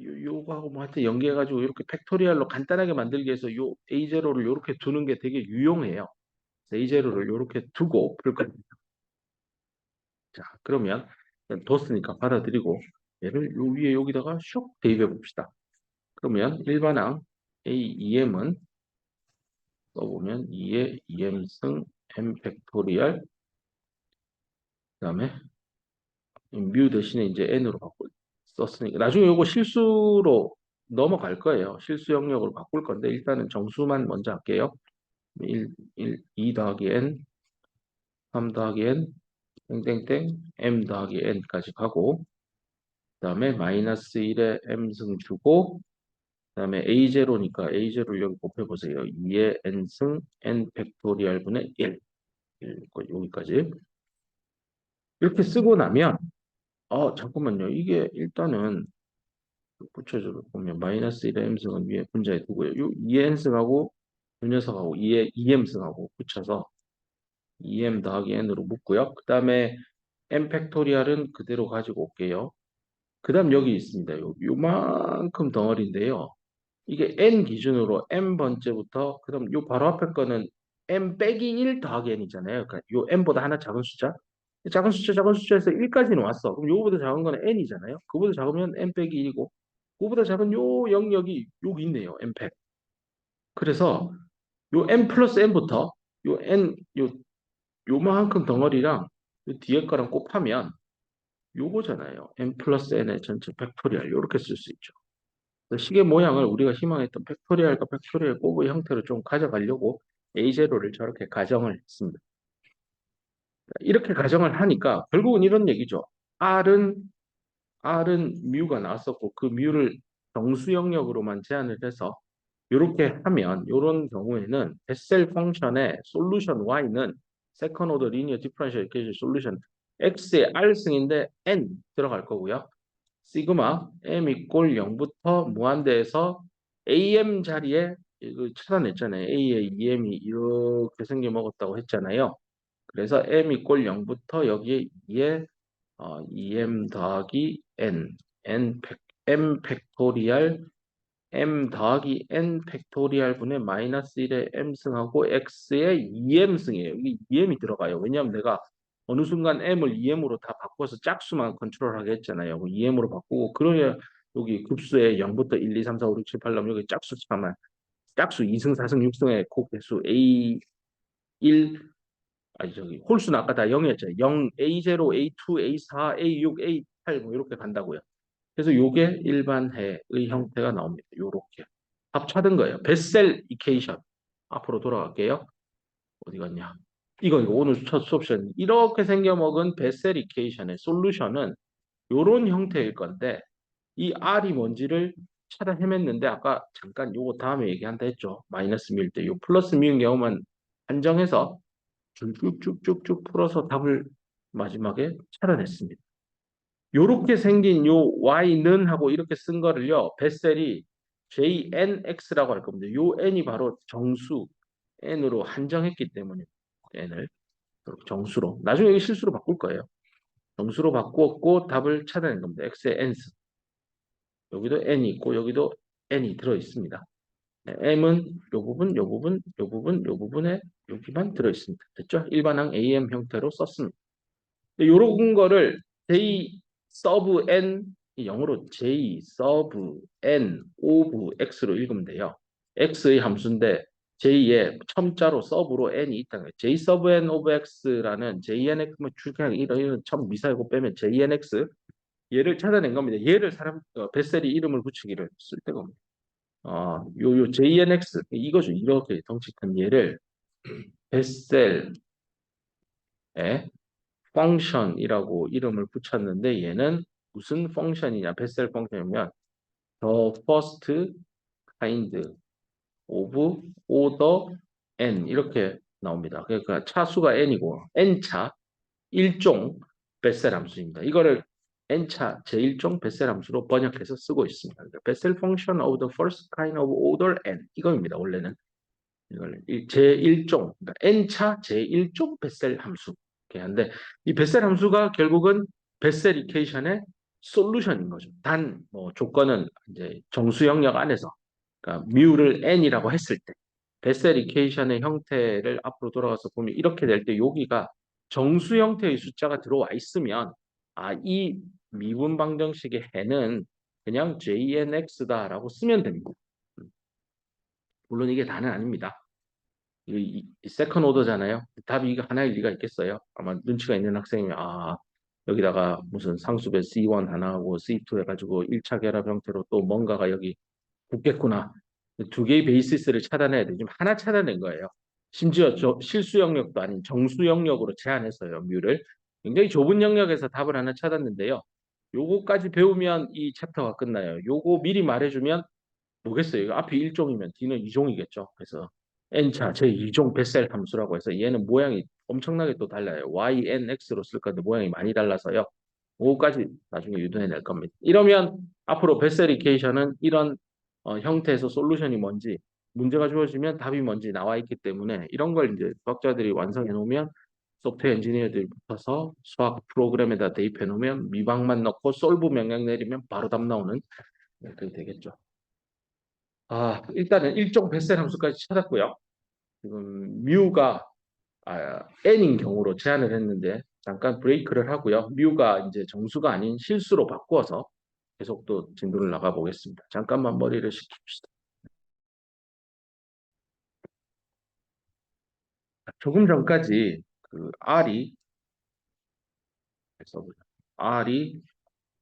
Speaker 1: 요거하고 뭐 하여튼 연계해 가지고 이렇게 팩토리얼로 간단하게 만들기 위해서 요 A0를 요렇게 두는 게 되게 유용해요. A0를 요렇게 두고 풀 겁니다. 자, 그러면 뒀으니까 받아들이고 얘를 요 위에 여기다가 슉 대입해 봅시다. 그러면 일반항 A2M은 써보면 2의 2M승 M 팩토리얼 그다음에 뮤 대신에 이제 N으로 바꿔 썼으니까 나중에 요거 실수로 넘어갈 거예요. 실수 영역으로 바꿀 건데 일단은 정수만 먼저 할게요. 2 더하기 N, 3 더하기 N, 땡땡땡, M 더하기 N까지 가고 그 다음에 마이너스 1에 M승 주고 그 다음에 A0니까 A0를 여기 곱해보세요. 2의 N승 N 팩토리얼 분의 1 여기까지 이렇게 쓰고 나면 잠깐만요. 이게 일단은 붙여줘 보면 마이너스 1의 M승은 위에 분자에 두고요. 2의 N승하고 이 녀석하고 2의 2M승하고 붙여서 2M 더하기 N으로 묶고요. 그 다음에 M 팩토리얼은 그대로 가지고 올게요. 그 다음 여기 있습니다. 요만큼 덩어리인데요. 이게 n 기준으로 n 번째부터 그럼 요 바로 앞에 거는 n 빼기 1 더하기 n이잖아요. 그러니까 요 n보다 하나 작은 숫자. 작은 숫자에서 1까지는 왔어. 그럼 요거보다 작은 거는 n이잖아요. 그보다 작으면 n 빼기 1이고 그보다 작은 요 영역이 여기 있네요. n 팩. 그래서 요 n 플러스 n부터 요 n 요만큼 덩어리랑 요 뒤에 거랑 곱하면 요거잖아요. n 플러스 n의 전체 팩토리얼 요렇게 쓸 수 있죠. 시계 모양을 우리가 희망했던 팩토리얼과 팩토리얼 곱의 형태로 좀 가져가려고 A0를 저렇게 가정을 했습니다. 이렇게 가정을 하니까 결국은 이런 얘기죠. R은 뮤가 나왔었고 그 뮤를 정수 영역으로만 제한을 해서 이렇게 하면 이런 경우에는 베셀 펑션의 솔루션 Y는 세컨 오더 리니어 디퍼런셜 이퀘이션 솔루션 X의 R승인데 N 들어갈 거고요. 시그마 m 이꼴 0부터 무한대에서 am 자리에 이거 찾아냈잖아요. A의 EM이 이렇게 생겨 먹었다고 했잖아요. 그래서 m 이꼴 0부터 여기에 2에 EM 더하기 m 팩토리얼 m 더하기 n 팩토리얼 분의 마이너스 1의 m승하고 x의 2m승이에요. 이게 2m이 들어가요. 왜냐하면 내가 어느 순간 m을 2m으로 다 바꿔서 짝수만 컨트롤하게 했잖아요. 2m으로 바꾸고 그러면 여기 급수에 0부터 1, 2, 3, 4, 5, 6, 7, 8 나오면 여기 짝수 참만 짝수 2승, 4승, 6승의 곱배수 A1 아니 저기 홀수는 아까 다 0이었죠. 0, A0, A2, A4, A6, A8 뭐 이렇게 간다고요. 그래서 요게 일반해의 형태가 나옵니다. 요렇게 합쳐든 거예요. 베셀 이케이션 앞으로 돌아갈게요. 어디 갔냐? 이거 오늘 첫 수업 시간 이렇게 생겨먹은 베셀 이케이션의 솔루션은 요런 형태일 건데 이 R이 뭔지를 찾아 헤맸는데 아까 잠깐 요거 다음에 얘기한다 했죠. 마이너스 미일 때 요 플러스 미인 경우만 한정해서 쭉쭉쭉쭉 풀어서 답을 마지막에 찾아냈습니다. 요렇게 생긴 요 y는 하고 이렇게 쓴 거를요. 베셀이 JNX라고 할 겁니다. 요 n이 바로 정수 n으로 한정했기 때문에 n을 정수로 나중에 이게 실수로 바꿀 거예요. 정수로 바꾸었고 답을 찾아낸 겁니다. x의 n 여기도 n이 있고 여기도 n이 들어 있습니다. m은 요 부분, 요 부분, 요 부분, 요 부분에 여기만 들어 있습니다. 됐죠? 일반항 AM 형태로 썼습니다. 요런 거를 J 서브 N 영어로 J 서브 N 오브 X로 읽으면 돼요. X의 함수인데 J에 첨자로 서브로 N이 있다는 거예요. J 서브 N 오브 X라는 JNX 뭐 그냥 이런 첨 미사이고 빼면 JNX 얘를 찾아낸 겁니다. 얘를 베셀이 이름을 붙이기를 쓸 때가 없니다 요 JNX 이거죠. 이렇게 덩치 큰 얘를 베셀에 펑션이라고 이름을 붙였는데 얘는 무슨 펑션이냐? 베셀 펑션이면 the first kind of order n 이렇게 나옵니다. 그러니까 차수가 n이고 n차 1종 베셀 함수입니다. 이거를 n차 제1종 베셀 함수로 번역해서 쓰고 있습니다. 그러니까 베셀 펑션 of the first kind of order n 이겁니다. 원래는 이걸 제1종 그러니까 n차 제1종 베셀 함수 이렇게 하는데 이 베셀 함수가 결국은 베셀 이케이션의 솔루션인 거죠. 단 뭐 조건은 이제 정수 영역 안에서 그러니까 뮤를 n이라고 했을 때 베셀 이케이션의 형태를 앞으로 돌아가서 보면 이렇게 될 때 여기가 정수 형태의 숫자가 들어와 있으면 이 미분 방정식의 해는 그냥 JNX다라고 쓰면 됩니다. 물론 이게 다는 아닙니다. 세컨 오더잖아요. 답이 이거 하나일 리가 있겠어요? 아마 눈치가 있는 학생이면 여기다가 무슨 상수배 C1 하나하고 C2 해가지고 1차 결합 형태로 또 뭔가가 여기 붙겠구나. 두 개의 베이시스를 차단해야 돼. 지금 하나 차단된 거예요. 심지어 실수 영역도 아닌 정수 영역으로 제한했어요. 뮤를. 굉장히 좁은 영역에서 답을 하나 찾았는데요. 요거까지 배우면 이 챕터가 끝나요. 요거 미리 말해주면 뭐겠어요? 이거 앞이 1종이면 뒤는 2종이겠죠. 그래서 n차 제2종 베셀 함수라고 해서 얘는 모양이 엄청나게 또 달라요. YNX로 쓸 건데 모양이 많이 달라서요. 그거까지 나중에 유도해낼 겁니다. 이러면 앞으로 베셀 이케이션은 이런 형태에서 솔루션이 뭔지 문제가 주어지면 답이 뭔지 나와 있기 때문에 이런 걸 이제 수학자들이 완성해 놓으면 소프트웨어 엔지니어들이 붙어서 수학 프로그램에다 대입해 놓으면 미방만 넣고 솔브 명령 내리면 바로 답 나오는 그게 되겠죠. 일단은 일종 베셀 함수까지 찾았고요. 지금 뮤가 n인 경우로 제한을 했는데 잠깐 브레이크를 하고요. 뮤가 이제 정수가 아닌 실수로 바꾸어서 계속 또 진도를 나가 보겠습니다. 잠깐만 머리를 식힙시다. 조금 전까지 그 R이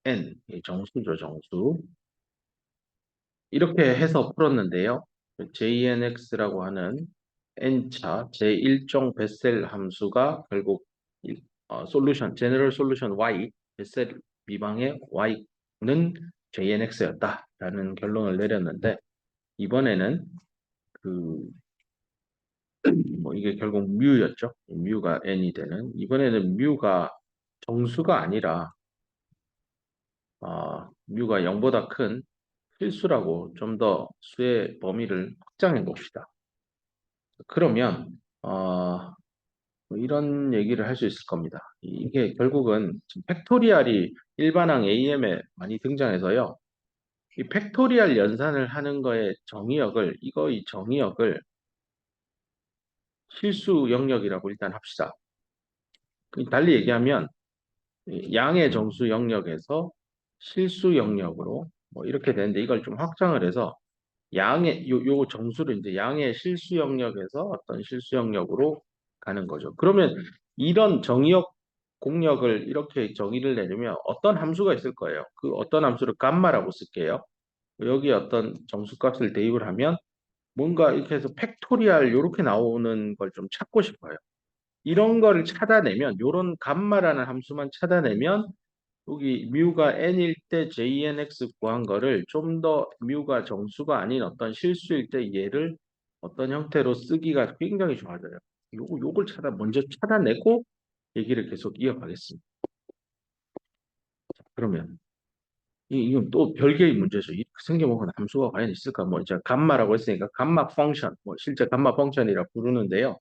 Speaker 1: n 정수죠, 정수. 이렇게 해서 풀었는데요. JNX라고 하는 n차 제1종 베셀 함수가 결국 솔루션, 제너럴 솔루션 Y, 베셀 미방의 Y는 JNX였다라는 결론을 내렸는데 이번에는 그 뭐 이게 결국 뮤였죠. 뮤가 n이 되는 이번에는 뮤가 정수가 아니라 뮤가 0보다 큰 필수라고 좀 더 수의 범위를 확장해 봅시다. 그러면 뭐 이런 얘기를 할 수 있을 겁니다. 이게 결국은 지금 팩토리얼이 일반항 AM에 많이 등장해서요. 이 팩토리얼 연산을 하는 거의 정의역을 이 정의역을 실수 영역이라고 일단 합시다. 달리 얘기하면 이 양의 정수 영역에서 실수 영역으로 뭐 이렇게 되는데 이걸 좀 확장을 해서 양의 요 정수를 이제 양의 실수 영역에서 어떤 실수 영역으로 가는 거죠. 그러면 이런 정의역 공역을 이렇게 정의를 내려면 어떤 함수가 있을 거예요. 그 어떤 함수를 감마라고 쓸게요. 여기 어떤 정수값을 대입을 하면 뭔가 이렇게 해서 팩토리얼 이렇게 나오는 걸 좀 찾고 싶어요. 이런 거를 찾아내면 요런 감마라는 함수만 찾아내면 여기 뮤가 n일 때 JNX 구한 거를 좀 더 뮤가 정수가 아닌 어떤 실수일 때 얘를 어떤 형태로 쓰기가 굉장히 좋아져요. 요걸 먼저 찾아내고 얘기를 계속 이어가겠습니다. 그러면 이건 또 별개의 문제죠. 이렇게 생겨먹은 함수가 과연 있을까? 뭐 이제 감마라고 했으니까 감마 펑션, 뭐 실제 감마 펑션이라 부르는데요.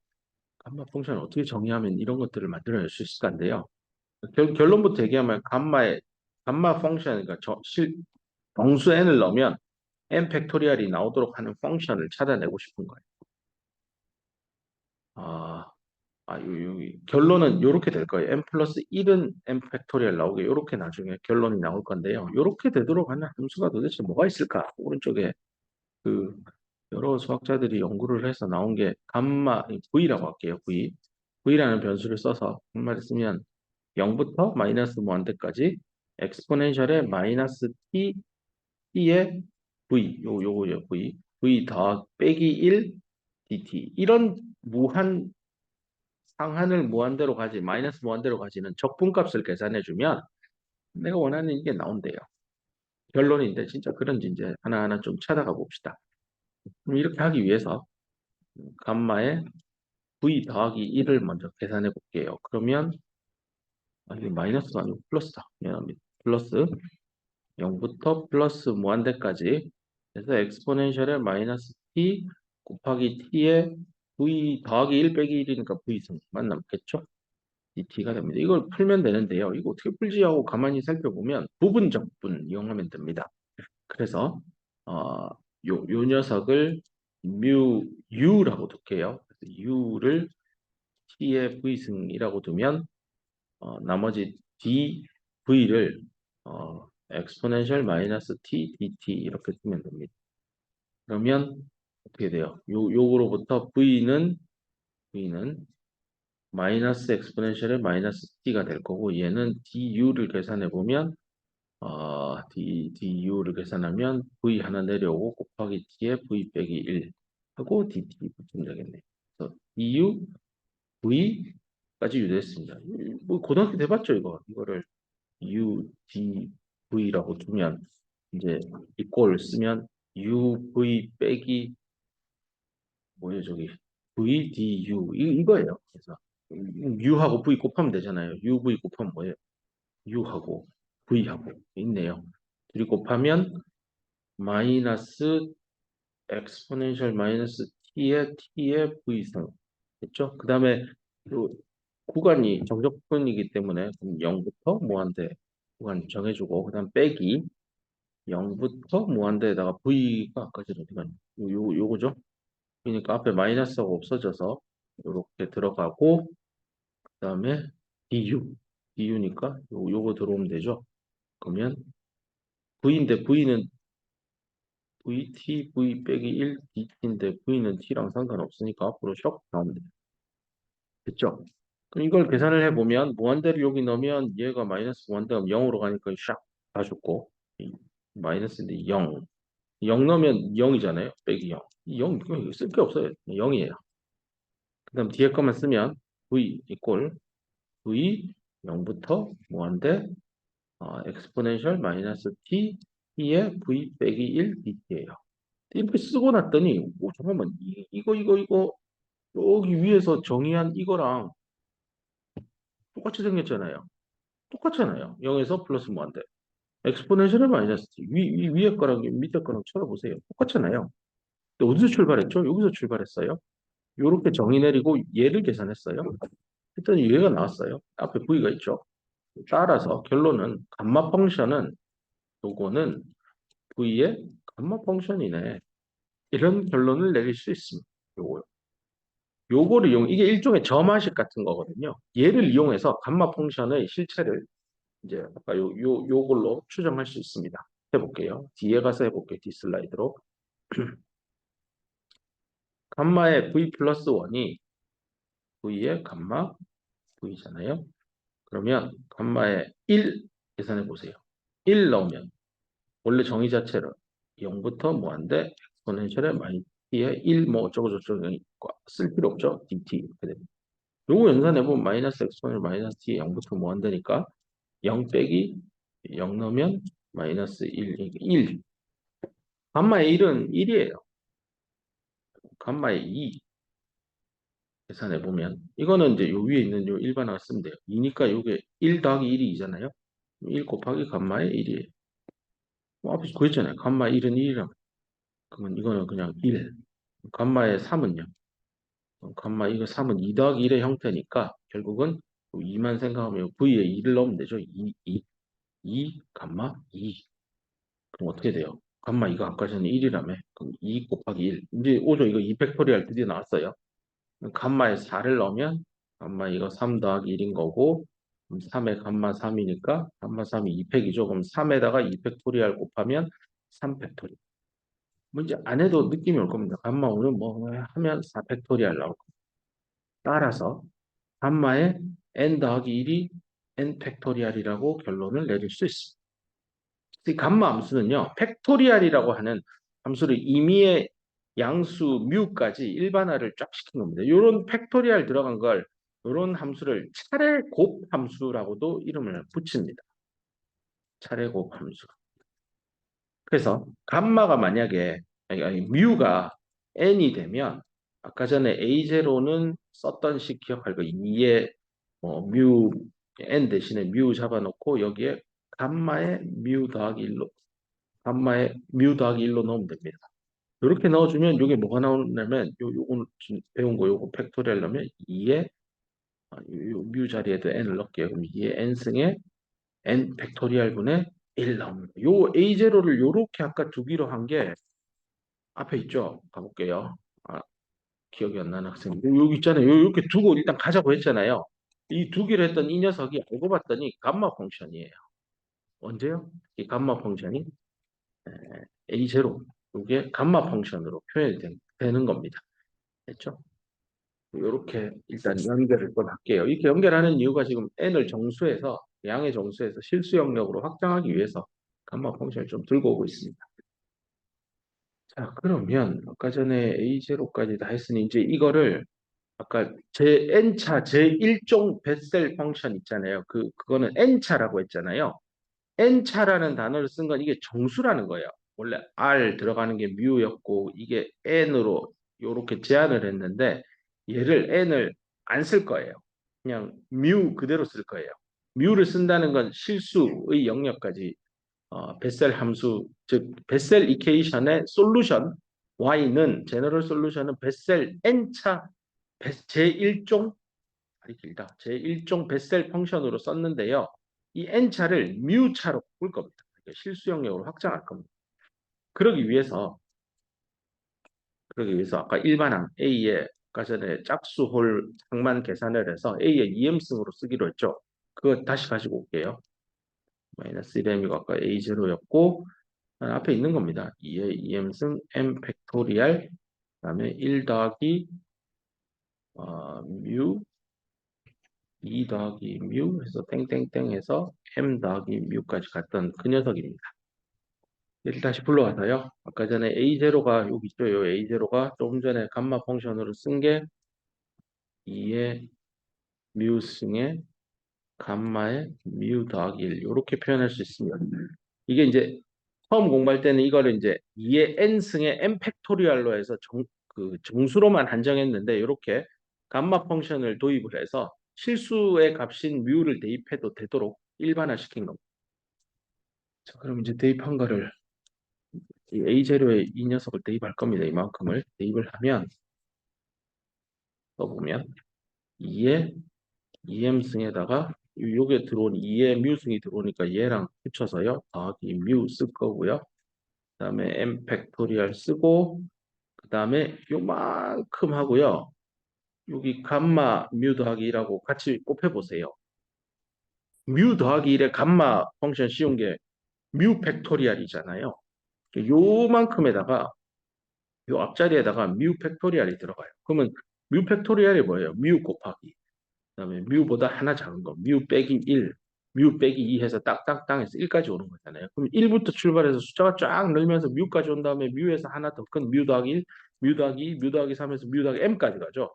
Speaker 1: 감마 펑션을 어떻게 정의하면 이런 것들을 만들어낼 수 있을까인데요. 결론부터 얘기하면 감마 펑션, 그러니까 정수 n을 넣으면 n 팩토리얼이 나오도록 하는 펑션을 찾아내고 싶은 거예요. 아, 결론은 이렇게 될 거예요. n 플러스 1은 n 팩토리얼 나오게 이렇게 나중에 결론이 나올 건데요. 이렇게 되도록 하는 함수가 도대체 뭐가 있을까? 오른쪽에 그 여러 수학자들이 연구를 해서 나온 게 감마 v라고 할게요. v라는 변수를 써서 한마디 쓰면 0부터 마이너스 무한대까지 엑스포넨셜의 마이너스 t의 요거요 v 더하기 빼기 1 dt 이런 상한을 무한대로 마이너스 무한대로 가지는 적분값을 계산해주면 내가 원하는 이게 나온대요. 결론인데 진짜 그런지 이제 하나하나 좀 찾아가 봅시다. 그럼 이렇게 하기 위해서 감마의 v 더하기 1을 먼저 계산해 볼게요. 그러면 이게 마이너스가 아니고 플러스다. 미안합니다. 플러스 0부터 플러스 무한대까지 그래서 엑스포넨셜의 마이너스 t 곱하기 t의 v 더하기 1 빼기 1이니까 v승만 남겠죠? dt가 됩니다. 이걸 풀면 되는데요. 이거 어떻게 풀지 하고 가만히 살펴보면 부분적분 이용하면 됩니다. 그래서 어, 요 녀석을 u라고 둘게요. u를 t의 v승이라고 두면 나머지 dv를 exponential 마이너스 t dt 이렇게 쓰면 됩니다. 그러면 어떻게 돼요? 요거로부터 v는 마이너스 exponential의 마이너스 t가 될 거고 얘는 du를 계산해 보면 du를 계산하면 v 하나 내려오고 곱하기 t에 v 빼기 1 하고 dt 붙이면 되겠네요. 그래서 du v까지 유도했습니다. 뭐 고등학교 때 봤죠 이거를 UDV라고 두면 이제 이꼴 쓰면 UV 빼기 뭐예요 저기 VDU 이거예요. 그래서 U하고 V 곱하면 되잖아요. UV 곱하면 뭐예요? U하고 V하고 있네요. 둘이 곱하면 마이너스 엑스포넨셜 마이너스 T의 V승 됐죠? 그 다음에 구간이 정적분이기 때문에 0부터 무한대 구간 정해주고 그 다음 빼기 0부터 무한대에다가 V가 아까 전에 어디 갔냐? 요거죠? 그러니까 앞에 마이너스가 없어져서 이렇게 들어가고 그 다음에 du니까 요거 들어오면 되죠? 그러면 V인데 V는 VT, V 빼기 1 DT인데 V는 T랑 상관없으니까 앞으로 샥 나오면 돼요. 됐죠? 그럼 이걸 계산을 해보면 무한대를 여기 넣으면 얘가 마이너스 무한대가 0으로 가니까 샥다 죽고 마이너스인데 0 넣으면 0이잖아요. 빼기 0 0 쓸 게 없어요. 0이에요. 그 다음 뒤에 것만 쓰면 v 이꼴 v 0부터 무한대 엑스포넨셜 마이너스 t t의 v 빼기 1 dt예요. 이렇게 쓰고 났더니 잠깐만 이거 여기 위에서 정의한 이거랑 똑같이 생겼잖아요. 똑같잖아요. 0에서 플러스 무한대. 엑스포넨셜의 마이너스 t. 위에 거랑 밑에 거랑 쳐다보세요. 똑같잖아요. 근데 어디서 출발했죠? 여기서 출발했어요. 요렇게 정의 내리고 얘를 계산했어요. 했더니 얘가 나왔어요. 앞에 v가 있죠. 따라서 결론은 감마 펑션은 요거는 v의 감마 펑션이네. 이런 결론을 내릴 수 있습니다. 요거요. 요거를 이게 일종의 점화식 같은 거거든요. 얘를 이용해서 감마 펑션의 실체를 이제 아까 요걸로 추정할 수 있습니다. 해볼게요. 뒤에 가서 해볼게요. 뒤 슬라이드로. 감마의 v 플러스 1이 v의 감마 v잖아요. 그러면 감마의 1 계산해 보세요. 1 넣으면 원래 정의 자체를 0부터 무한대 엑스포넨셜의 마이너스 t의 1 뭐 어쩌고 저쩌고 쓸 필요 없죠. dt 이렇게 됩니다. 요거 연산해보면 마이너스 엑스포넨셜 마이너스 t 0부터 무한대니까 0 빼기 0 넣으면 마이너스 1, 1. 감마의 1은 1이에요. 감마의 2 계산해보면 이거는 이제 요 위에 있는 요 일반항을 쓰면 돼요. 2니까 요게 1 더하기 1이 2잖아요. 1 곱하기 감마의 1이에요. 뭐 앞에서 구했잖아요. 감마 1은 1이라면. 그러면 이거는 그냥 1. 감마의 3은요. 감마 이거 3은 2 더하기 1의 형태니까 결국은 2만 생각하면 V에 2를 넣으면 되죠. 2 감마 2. 그럼 어떻게 돼요? 감마 이거 아까 전에 1이라며. 그럼 2 곱하기 1. 이제 오죠. 이거 2팩토리얼 드디어 나왔어요. 감마에 4를 넣으면 감마 이거 3 더하기 1인 거고 3에 감마 3이니까 감마 3이 2팩이죠. 그럼 3에다가 2팩토리얼 곱하면 3팩토리얼. 뭐 이제 안 해도 느낌이 올 겁니다. 감마 5는 뭐 하면 4팩토리얼 나올 겁니다. 따라서 감마의 n 더하기 1이 n 팩토리얼이라고 결론을 내릴 수 있습니다. 이 감마 함수는요. 팩토리얼이라고 하는 함수를 임의의 양수 뮤까지 일반화를 쫙 시킨 겁니다. 이런 팩토리얼 들어간 걸 이런 함수를 차례 곱 함수라고도 이름을 붙입니다. 차례 곱 함수. 그래서 감마가 만약에 뮤가 n이 되면 아까 전에 a0는 썼던 식 기억할 거 2에 뮤 n 대신에 뮤 잡아놓고 여기에 감마의 뮤 더하기 1로 감마의 뮤 더하기 1로 넣으면 됩니다. 이렇게 넣어주면 이게 뭐가 나오냐면 오늘 지금 배운 거 요거 팩토리얼 넣으면 2에 뮤 자리에도 n을 넣을게요. 그럼 2에 n승에 n 팩토리얼 분의 1 나옵니다. 요 a0를 요렇게 아까 두기로 한 게 앞에 있죠. 가볼게요. 기억이 안 나는 학생. 여기 있잖아요. 이렇게 두고 일단 가자고 했잖아요. 이 두기로 했던 이 녀석이 알고 봤더니 감마 펑션이에요. 언제요? 이 감마 펑션이 a0 이게 감마 펑션으로 표현이 되는 겁니다. 됐죠? 이렇게 일단 연결을 또 할게요. 이렇게 연결하는 이유가 지금 n을 정수해서 양의 정수해서 실수 영역으로 확장하기 위해서 감마 펑션을 좀 들고 오고 있습니다. 자, 그러면 아까 전에 a0까지 다 했으니 이제 이거를 아까 제 n차 제1종 베셀 펑션 있잖아요. 그거는 n차라고 했잖아요. n차라는 단어를 쓴 건 이게 정수라는 거예요. 원래 r 들어가는 게 뮤였고 이게 n으로 이렇게 제한을 했는데 얘를 n을 안 쓸 거예요. 그냥 뮤 그대로 쓸 거예요. 뮤를 쓴다는 건 실수의 영역까지 베셀 함수 즉 베셀 이케이션의 솔루션 y는 제너럴 솔루션은 베셀 n차 제1종 말이 길다. 제1종 베셀 펑션으로 썼는데요. 이 n차를 뮤차로 바꿀 겁니다. 그러니까 실수 영역으로 확장할 겁니다. 그러기 위해서 아까 일반항 A의 아까 전에 짝수홀 항만 계산을 해서 A의 2m승으로 쓰기로 했죠. 그거 다시 가지고 올게요. 마이너스 1m이고 아까 A0였고 앞에 있는 겁니다. 2의 2m승 m 팩토리얼 그다음에 1 더하기 뮤 2 더하기 뮤 해서 땡땡땡 해서 m 더하기 뮤까지 갔던 그 녀석입니다. 얘를 다시 불러와서요. 아까 전에 A0가 여기 있죠. 요 A0가 조금 전에 감마 펑션으로 쓴 게 2의 뮤승의 감마의 뮤 더하기 1 이렇게 표현할 수 있습니다. 이게 이제 처음 공부할 때는 이거를 이제 2의 n승의 n 팩토리얼로 해서 그 정수로만 한정했는데 이렇게 감마 펑션을 도입을 해서 실수의 값인 뮤를 대입해도 되도록 일반화시킨 겁니다. 자, 그럼 이제 대입한 거를 이 A0에 이 녀석을 대입할 겁니다. 이만큼을 대입을 하면 써보면 2의 2m승에다가 요게 들어온 2의 뮤승이 들어오니까 얘랑 붙여서요. 더하기 뮤 쓸 거고요. 그 다음에 m 팩토리얼 쓰고 그 다음에 요만큼 하고요. 여기 감마 뮤 더하기 1하고 같이 곱해보세요. 뮤 더하기 1의 감마 펑션 씌운 게 뮤 팩토리얼이잖아요. 요만큼에다가 요 앞자리에다가 뮤 팩토리얼이 들어가요. 그러면 뮤 팩토리얼이 뭐예요? 뮤 곱하기. 그다음에 뮤보다 하나 작은 거, 뮤 빼기 1, 뮤 빼기 2 해서 딱딱땅 해서 1까지 오는 거잖아요. 그럼 1부터 출발해서 숫자가 쫙 늘면서 뮤까지 온 다음에 뮤에서 하나 더 큰 뮤 더하기 1, 뮤 더하기 2, 뮤 더하기 3에서 뮤 더하기 m까지 가죠.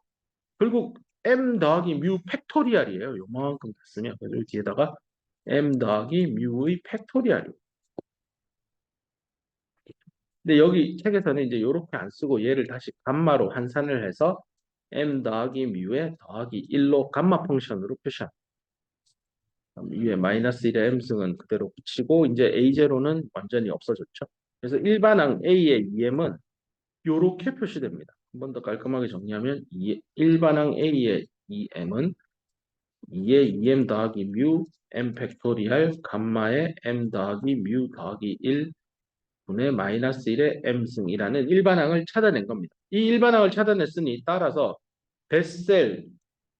Speaker 1: 결국 m 더하기 뮤 팩토리얼이에요. 요만큼 됐으면. 그래서 여기 뒤에다가 m 더하기 뮤의 팩토리얼이에요. 근데 여기 책에서는 이제 이렇게 안 쓰고 얘를 다시 감마로 환산을 해서 m 더하기 뮤에 더하기 1로 감마 펑션으로 표시합니다. 위에 마이너스 1의 m승은 그대로 붙이고 이제 A0는 완전히 없어졌죠. 그래서 일반항 A의 EM은 이렇게 표시됩니다. 한 번 더 깔끔하게 정리하면 일반항 A의 EM은 2의 EM 더하기 뮤 m 팩토리얼 감마의 m 더하기 뮤 더하기 1 분의 마이너스 1의 m승이라는 일반항을 찾아낸 겁니다. 이 일반항을 찾아냈으니 따라서 베셀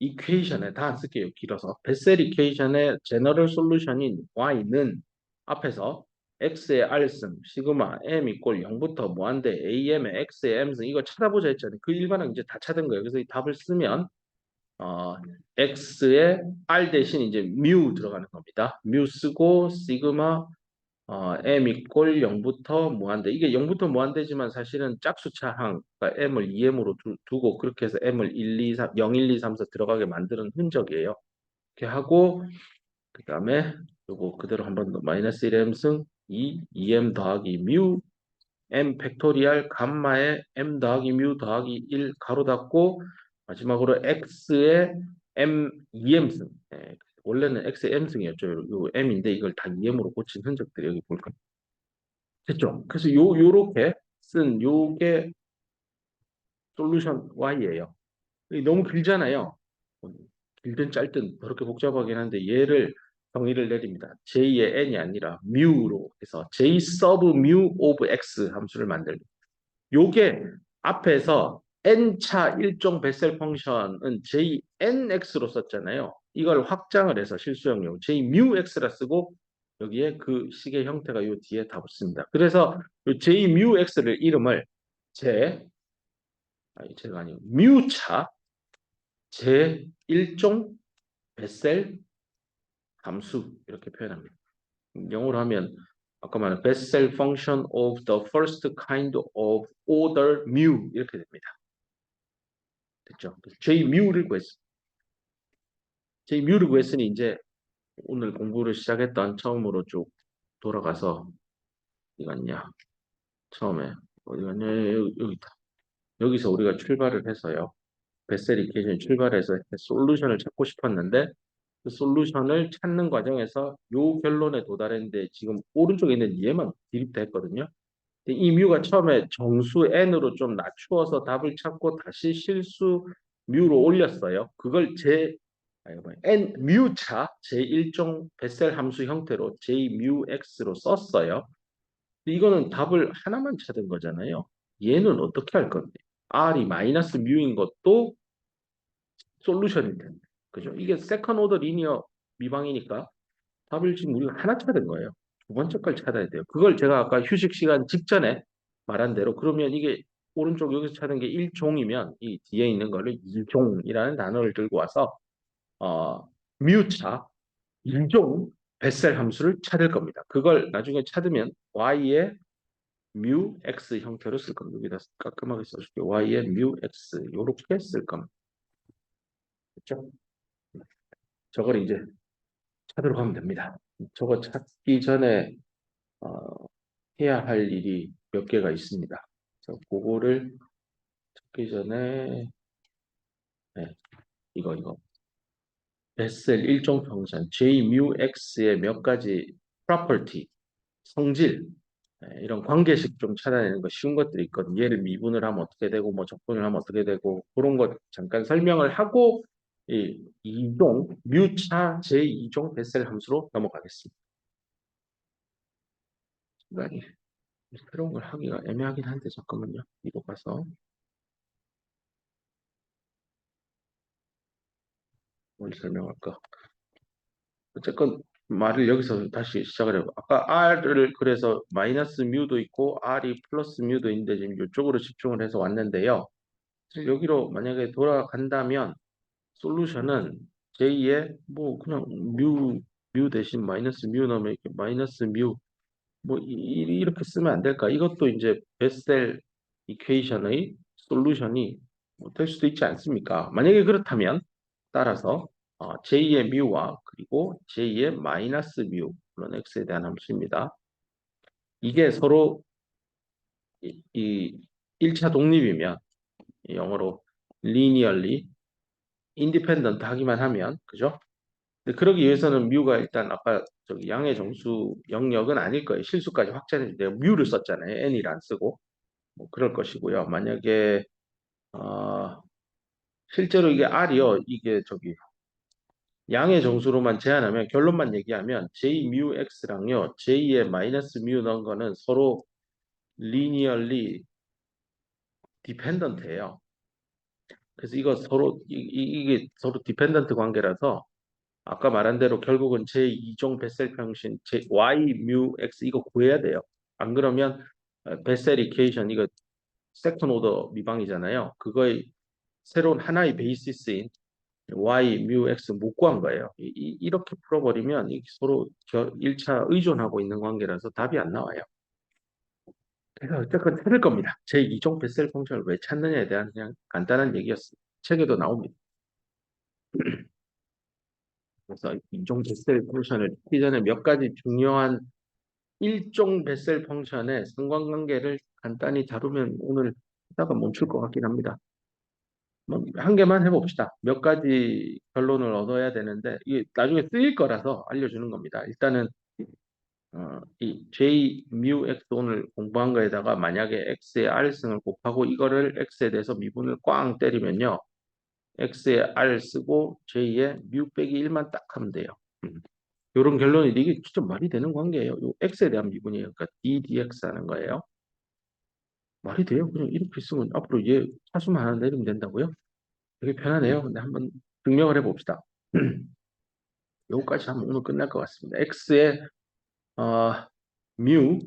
Speaker 1: 이퀘이션에 다 안 쓸게요. 길어서 베셀 이퀘이션의 제너럴 솔루션인 y는 앞에서 x의 r승 시그마 m 이꼴 0부터 무한대 am의 x의 m승 이거 찾아보자 했잖아요. 그 일반항 이제 다 찾은 거예요. 그래서 이 답을 쓰면 x의 r 대신 이제 뮤 들어가는 겁니다. 뮤 쓰고 시그마 m 이꼴 0부터 무한대. 이게 0부터 무한대지만 사실은 짝수차항, 그러니까 m을 2m으로 두고 그렇게 해서 m을 1, 2, 3, 0, 1, 2, 3, 4 들어가게 만드는 흔적이에요. 이렇게 하고 그 다음에 요거 그대로 한 번 더 마이너스 1m승 2m 더하기 뮤 m 팩토리얼 감마의 m 더하기 뮤 더하기 1 가로 닫고 마지막으로 x의 m 2m승. 원래는 x의 m승이었죠. 요 m인데 이걸 다 2m으로 고친 흔적들이 여기 볼까요? 됐죠? 그래서 요렇게 쓴 요게 솔루션 Y예요. 너무 길잖아요. 길든 짧든 그렇게 복잡하긴 한데 얘를 정의를 내립니다. J의 n이 아니라 뮤로 해서 J 서브 뮤 오브 X 함수를 만들고 요게 앞에서 n차 일종 베셀 펑션은 JNX로 썼잖아요. 이걸 확장을 해서 실수형용 J 뮤 X라 쓰고 여기에 그 식의 형태가 요 뒤에 다 붙습니다. 그래서 요 J 뮤 X를 이름을 제가 아니고 뮤차 제1종 베셀 함수 이렇게 표현합니다. 영어로 하면 아까 말한 베셀 function of the first kind of order mu 이렇게 됩니다. 됐죠? J 뮤를 구했습니다. J 뮤를 구했으니 이제 오늘 공부를 시작했던 처음으로 쭉 돌아가서 어디 갔냐? 처음에 어디 갔냐? 여기 있다. 여기서 우리가 출발을 해서요. 베셀 이퀘이션 출발해서 솔루션을 찾고 싶었는데 그 솔루션을 찾는 과정에서 요 결론에 도달했는데 지금 오른쪽에 있는 얘만 대입됐거든요. 이 뮤가 처음에 정수 n으로 좀 낮추어서 답을 찾고 다시 실수 뮤로 올렸어요. 그걸 n 뮤차 제1종 베셀 함수 형태로 j 뮤 x로 썼어요. 이거는 답을 하나만 찾은 거잖아요. 얘는 어떻게 할 건데? r이 마이너스 뮤인 것도 솔루션일 텐데. 그죠? 이게 세컨 오더 리니어 미방이니까 답을 지금 우리가 하나 찾은 거예요. 두 번째 걸 찾아야 돼요. 그걸 제가 아까 휴식 시간 직전에 말한 대로 그러면 이게 오른쪽 여기서 찾은 게 1종이면 이 뒤에 있는 거를 2종이라는 단어를 들고 와서 뮤차 2종 베셀 함수를 찾을 겁니다. 그걸 나중에 찾으면 y의 뮤 x 형태로 쓸 겁니다. 여기다 깔끔하게 써줄게요. y의 뮤 x 이렇게 쓸 겁니다. 그렇죠? 저걸 이제 찾으러 가면 됩니다. 저거 찾기 전에 해야 할 일이 몇 개가 있습니다. 그거를 찾기 전에 네, 이거 베셀 일종 평선 J 뮤 X의 몇 가지 property 성질, 이런 관계식 좀 찾아내는 거 쉬운 것들이 있거든요. 얘를 미분을 하면 어떻게 되고, 뭐 적분을 하면 어떻게 되고, 그런 것 잠깐 설명을 하고, 이 이종, 뮤차 제2종 베셀 함수로 넘어가겠습니다. 시간이 새로운 걸 하기가 애매하긴 한데, 잠깐만요. 이거 가서 뭘 설명할까? 어쨌건 말을 여기서 다시 시작을 해봐. 아까 R을 그래서 마이너스 뮤도 있고 R이 플러스 뮤도 있는데 지금 이쪽으로 집중을 해서 왔는데요. 사실 여기로 만약에 돌아간다면 솔루션은 J의 뭐 그냥 뮤 대신 마이너스 뮤 넣으면 이렇게 마이너스 뮤 뭐 이렇게 쓰면 안 될까? 이것도 이제 베셀 이퀘이션의 솔루션이 뭐될 수도 있지 않습니까? 만약에 그렇다면 따라서 J의 뮤와 그리고 J의 마이너스 뮤 물론 X에 대한 함수입니다. 이게 서로 이 1차 독립이면 영어로 linearly independent 하기만 하면 그죠? 근데 그러기 위해서는 뮤가 일단 아까 저기 양의 정수 영역은 아닐 거예요. 실수까지 확장해 내가 뮤를 썼잖아요. n을 안 쓰고 뭐 그럴 것이고요. 만약에 어, 실제로 이게 R이요. 이게 저기 양의 정수로만 제한하면 결론만 얘기하면 J 뮤 X랑요. J의 마이너스 뮤 넣은 거는 서로 linearly dependent예요. 그래서 이거 서로 이게 서로 dependent 관계라서 아까 말한 대로 결국은 제2종 베셀 평신 Y 뮤 X 이거 구해야 돼요. 안 그러면 베셀 이퀘이션 이거 세컨 오더 미방이잖아요. 그거의 새로운 하나의 베이시스인 Y 뮤 X 못 구한 거예요. 이렇게 풀어버리면 서로 1차 의존하고 있는 관계라서 답이 안 나와요. 그래서 어쨌건 찾을 겁니다. 제2종 베셀 펑션을 왜 찾느냐에 대한 그냥 간단한 얘기였습니다. 책에도 나옵니다. 그래서 2종 베셀 펑션을 찾기 전에 몇 가지 중요한 1종 베셀 펑션의 상관관계를 간단히 다루면 오늘 하다가 멈출 것 같긴 합니다. 뭐 한 개만 해봅시다. 몇 가지 결론을 얻어야 되는데 이게 나중에 쓰일 거라서 알려주는 겁니다. 일단은 이 J 뮤 X 오늘 공부한 거에다가 만약에 X의 R승을 곱하고 이거를 X에 대해서 미분을 꽝 때리면요. X의 R 쓰고 J의 뮤 빼기 1만 딱 하면 돼요. 이런 결론이 이게 진짜 말이 되는 관계예요. 요 X에 대한 미분이에요. 그러니까 d dx 하는 거예요. 말이 돼요? 그냥 이렇게 쓰면 앞으로 얘 차수만 하나 내리면 된다고요? 되게 편하네요. 근데 한번 증명을 해봅시다. 요거까지 하면 오늘 끝날 것 같습니다. X의 어, 뮤,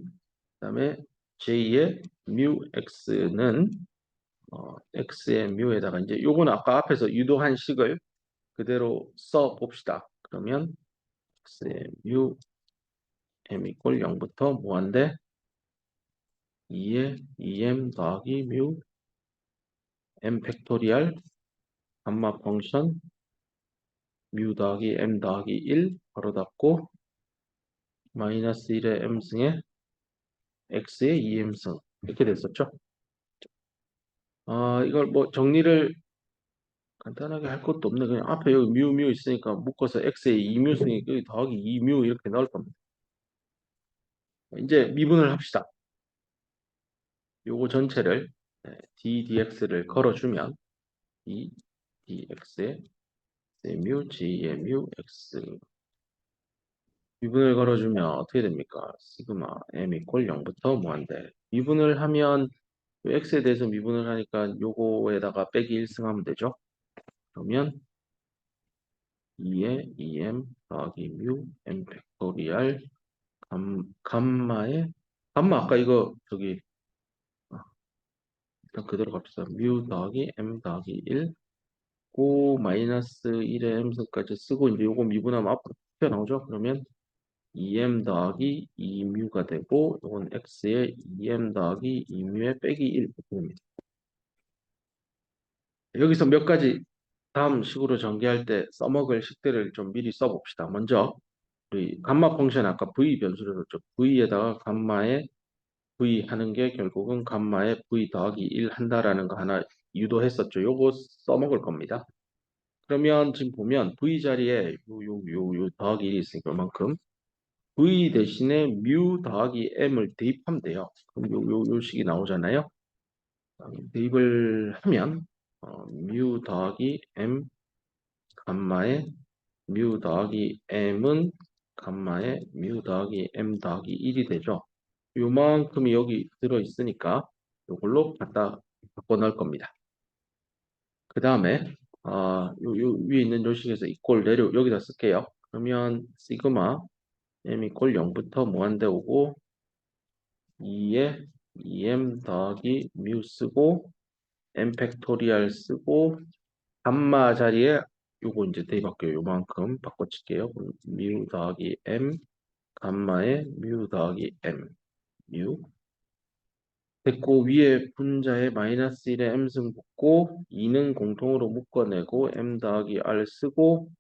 Speaker 1: 그다음에 J의 뮤 X는 X의 뮤에다가 이제 요거는 아까 앞에서 유도한 식을 그대로 써 봅시다. 그러면 X의 뮤 M 이꼴 0부터 뭐한데 2의 2m 더하기 뮤 m 팩토리얼 감마 펑션 뮤 더하기 m 더하기 1 바로 닫고 마이너스 1의 m승에 x의 2m승 이렇게 됐었죠. 이걸 뭐 정리를 간단하게 할 것도 없네. 그냥 앞에 여기 뮤 있으니까 묶어서 x의 2뮤승이 더하기 2뮤 이렇게 넣을 겁니다. 이제 미분을 합시다. 요거 전체를 d dx를 걸어주면 이 dx의 뮤 g의 뮤 x 미분을 걸어주면 어떻게 됩니까? 시그마 m 이퀄 0부터 무한대. 미분을 하면 x에 대해서 미분을 하니까 요거에다가 빼기 1승 하면 되죠. 그러면 2의 2m 더하기 뮤 m 팩토리얼 감마의 감마 아까 이거 저기 일단 그대로 갑시다. 뮤 더하기 m 더하기 1 고 마이너스 1의 m승까지 쓰고 이제 요거 미분하면 앞으로 튀어나오죠. 그러면 2m 더하기 2뮤가 되고 이건 x의 2m 더하기 2뮤의 빼기 1 부분입니다. 여기서 몇 가지 다음 식으로 전개할 때 써먹을 식들을 좀 미리 써봅시다. 먼저 우리 감마 펑션 아까 v 변수를 썼죠. v에다가 감마에 v 하는 게 결국은 감마에 v 더하기 1 한다라는 거 하나 유도했었죠. 요거 써먹을 겁니다. 그러면 지금 보면 v 자리에 요 더하기 1이 있으니까 얼만큼 v 대신에 mu 더하기 m을 대입하면 돼요. 그럼 요 식이 나오잖아요. 대입을 하면 mu 더하기 m 감마의 mu 더하기 m은 감마의 mu 더하기 m 더하기 1이 되죠. 요만큼이 여기 들어있으니까 요걸로 갖다 바꿔 넣을 겁니다. 그 다음에 요 위에 있는 요식에서 이꼴 내려 여기다 쓸게요. 그러면 시그마 m 이꼴 0부터 무한대 오고 2에 2m 더하기 mu 쓰고 m 팩토리얼 쓰고 감마 자리에 요거 이제 대입할게요. 요만큼 바꿔칠게요. mu 더하기 m 감마에 mu 더하기 m mu 됐고 위에 분자에 마이너스 1에 m승 붙고 2는 공통으로 묶어내고 m 더하기 r 쓰고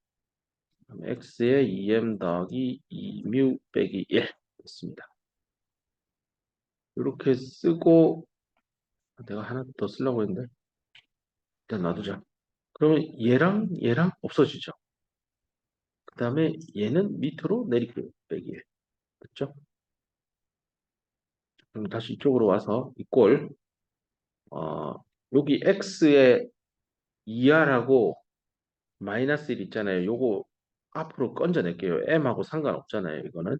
Speaker 1: x에 2m 더하기 2mu 빼기 1 됐습니다. 이렇게 쓰고 내가 하나 더 쓰려고 했는데 일단 놔두자. 그러면 얘랑 없어지죠. 그 다음에 얘는 밑으로 내릴게요. 빼기 1. 됐죠? 그럼 다시 이쪽으로 와서 이꼴 여기 x에 2r하고 마이너스 1 있잖아요. 요거 앞으로 건져낼게요. m하고 상관없잖아요. 이거는.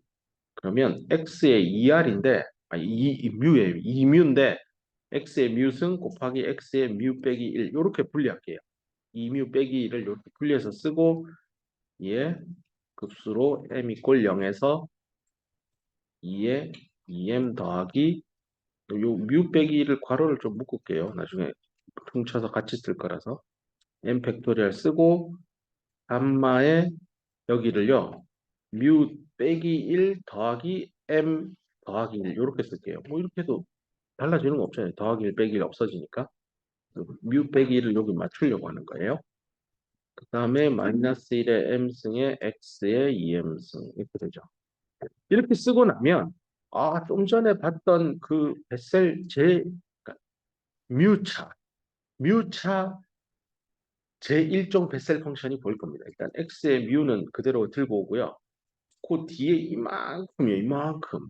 Speaker 1: 그러면 x의 2r인데 뮤예요. 2뮤인데 x의 뮤승 곱하기 x의 뮤 빼기 1 이렇게 분리할게요. 2뮤 빼기 1을 이렇게 분리해서 쓰고 얘 급수로 m 이꼴 0에서 2에 2m 더하기 요 뮤 빼기 1을 괄호를 좀 묶을게요. 나중에 퉁쳐서 같이 쓸 거라서 m 팩토리얼 쓰고 감마에 여기를요. 뮤 빼기 1 더하기 m 더하기 1 이렇게 쓸게요. 뭐 이렇게 해도 달라지는 거 없잖아요. 더하기 1 빼기 1 없어지니까 뮤 빼기 1을 여기 맞추려고 하는 거예요. 그 다음에 마이너스 1의 m승에 x의 2m승 이렇게 되죠. 이렇게 쓰고 나면 좀 전에 봤던 그 베셀 그러니까 뮤차 제1종 베셀 펑션이 보일 겁니다. 일단 x의 뮤는 그대로 들고 오고요. 그 뒤에 이만큼이에요. 이만큼.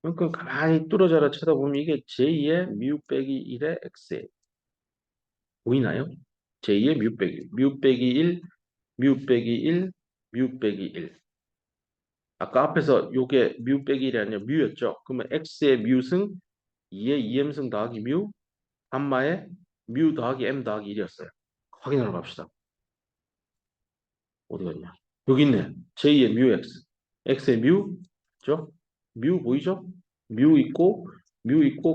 Speaker 1: 그러니까 가만히 뚫어져라 쳐다보면 이게 j2의 뮤 빼기 1의 x에 보이나요? j2의 뮤 빼기 1, 뮤 빼기 1, 뮤 빼기 1. 아까 앞에서 요게 뮤 빼기 1이 아니라 뮤였죠. 그러면 x의 뮤승 2의 2m승 더하기 뮤 감마의 뮤 더하기 m 더하기 1이었어요. 확인하러 갑시다. 어디 갔냐? 여기 있네. j2의 뮤 x. x의 뮤, 그죠? 뮤 보이죠? 뮤 있고,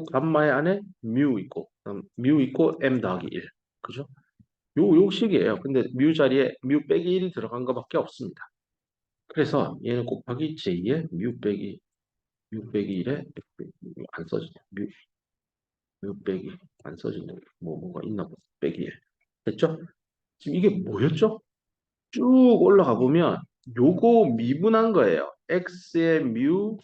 Speaker 1: 감마의 안에 뮤 있고, 뮤 있고, m 더하기 1. 그죠? 요 식이에요. 근데 뮤 자리에 뮤 빼기 1이 들어간 것밖에 없습니다. 그래서 얘는 곱하기 j2의 뮤 빼기 1에 안 써지네. 뮤 빼기 안 써지네. 뭐가 있나 봐. 빼기 1. 됐죠? 지금 이게 뭐였죠? 쭉 올라가 보면 요거 미분한 거예요. x의 뮤,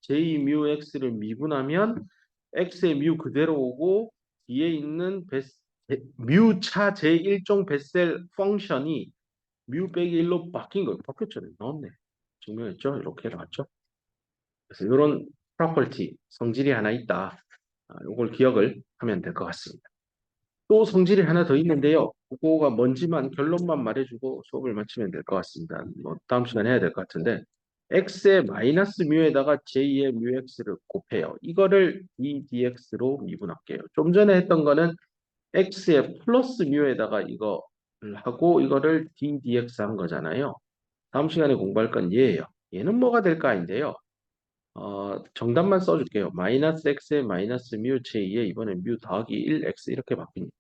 Speaker 1: j 뮤 x를 미분하면 x의 뮤 그대로 오고 뒤에 있는 뮤 차 제1종 베셀 펑션이 뮤 빼기 1로 바뀐 거예요. 바뀌었잖아요. 나왔네. 증명했죠? 이렇게 나왔죠? 그래서 이런 프로퍼티, 성질이 하나 있다. 요걸 기억을 하면 될 것 같습니다. 또 성질이 하나 더 있는데요. 그거가 뭔지만 결론만 말해주고 수업을 마치면 될 것 같습니다. 뭐 다음 시간에 해야 될 것 같은데 x의 마이너스 뮤에다가 j의 뮤 x를 곱해요. 이거를 dx로 미분할게요. 좀 전에 했던 거는 x의 플러스 뮤에다가 이거를 하고 이거를 ddx 한 거잖아요. 다음 시간에 공부할 건 얘예요. 얘는 뭐가 될까인데요. 정답만 써줄게요. 마이너스 x의 마이너스 뮤 j에 이번에 뮤 더하기 1x 이렇게 바뀝니다.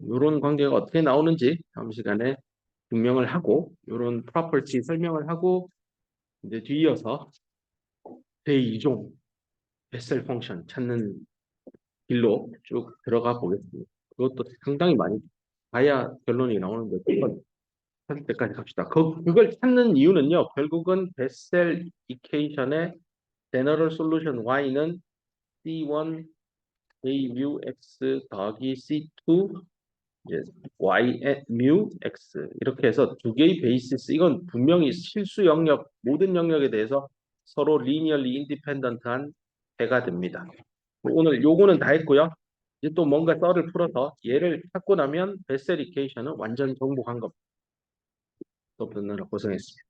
Speaker 1: 이런 관계가 어떻게 나오는지 다음 시간에 증명을 하고 이런 프로퍼티 설명을 하고 이제 뒤이어서 제2종 베셀 펑션 찾는 길로 쭉 들어가 보겠습니다. 그것도 상당히 많이 봐야 결론이 나오는데 그건 찾을 때까지 갑시다. 그걸 찾는 이유는요. 결국은 베셀 이퀘이션의 제너럴 솔루션 y는 C1 A 뮤 X 더하기 C2 이제 y mu x 이렇게 해서 두 개의 베이시스 이건 분명히 실수 영역 모든 영역에 대해서 서로 리니얼리 인디펜던트한 해가 됩니다. 오늘 요거는 다 했고요. 이제 또 뭔가 썰을 풀어서 얘를 찾고 나면 베셀 이케이션은 완전 정복한 겁니다. 또 듣느라 고생했습니다.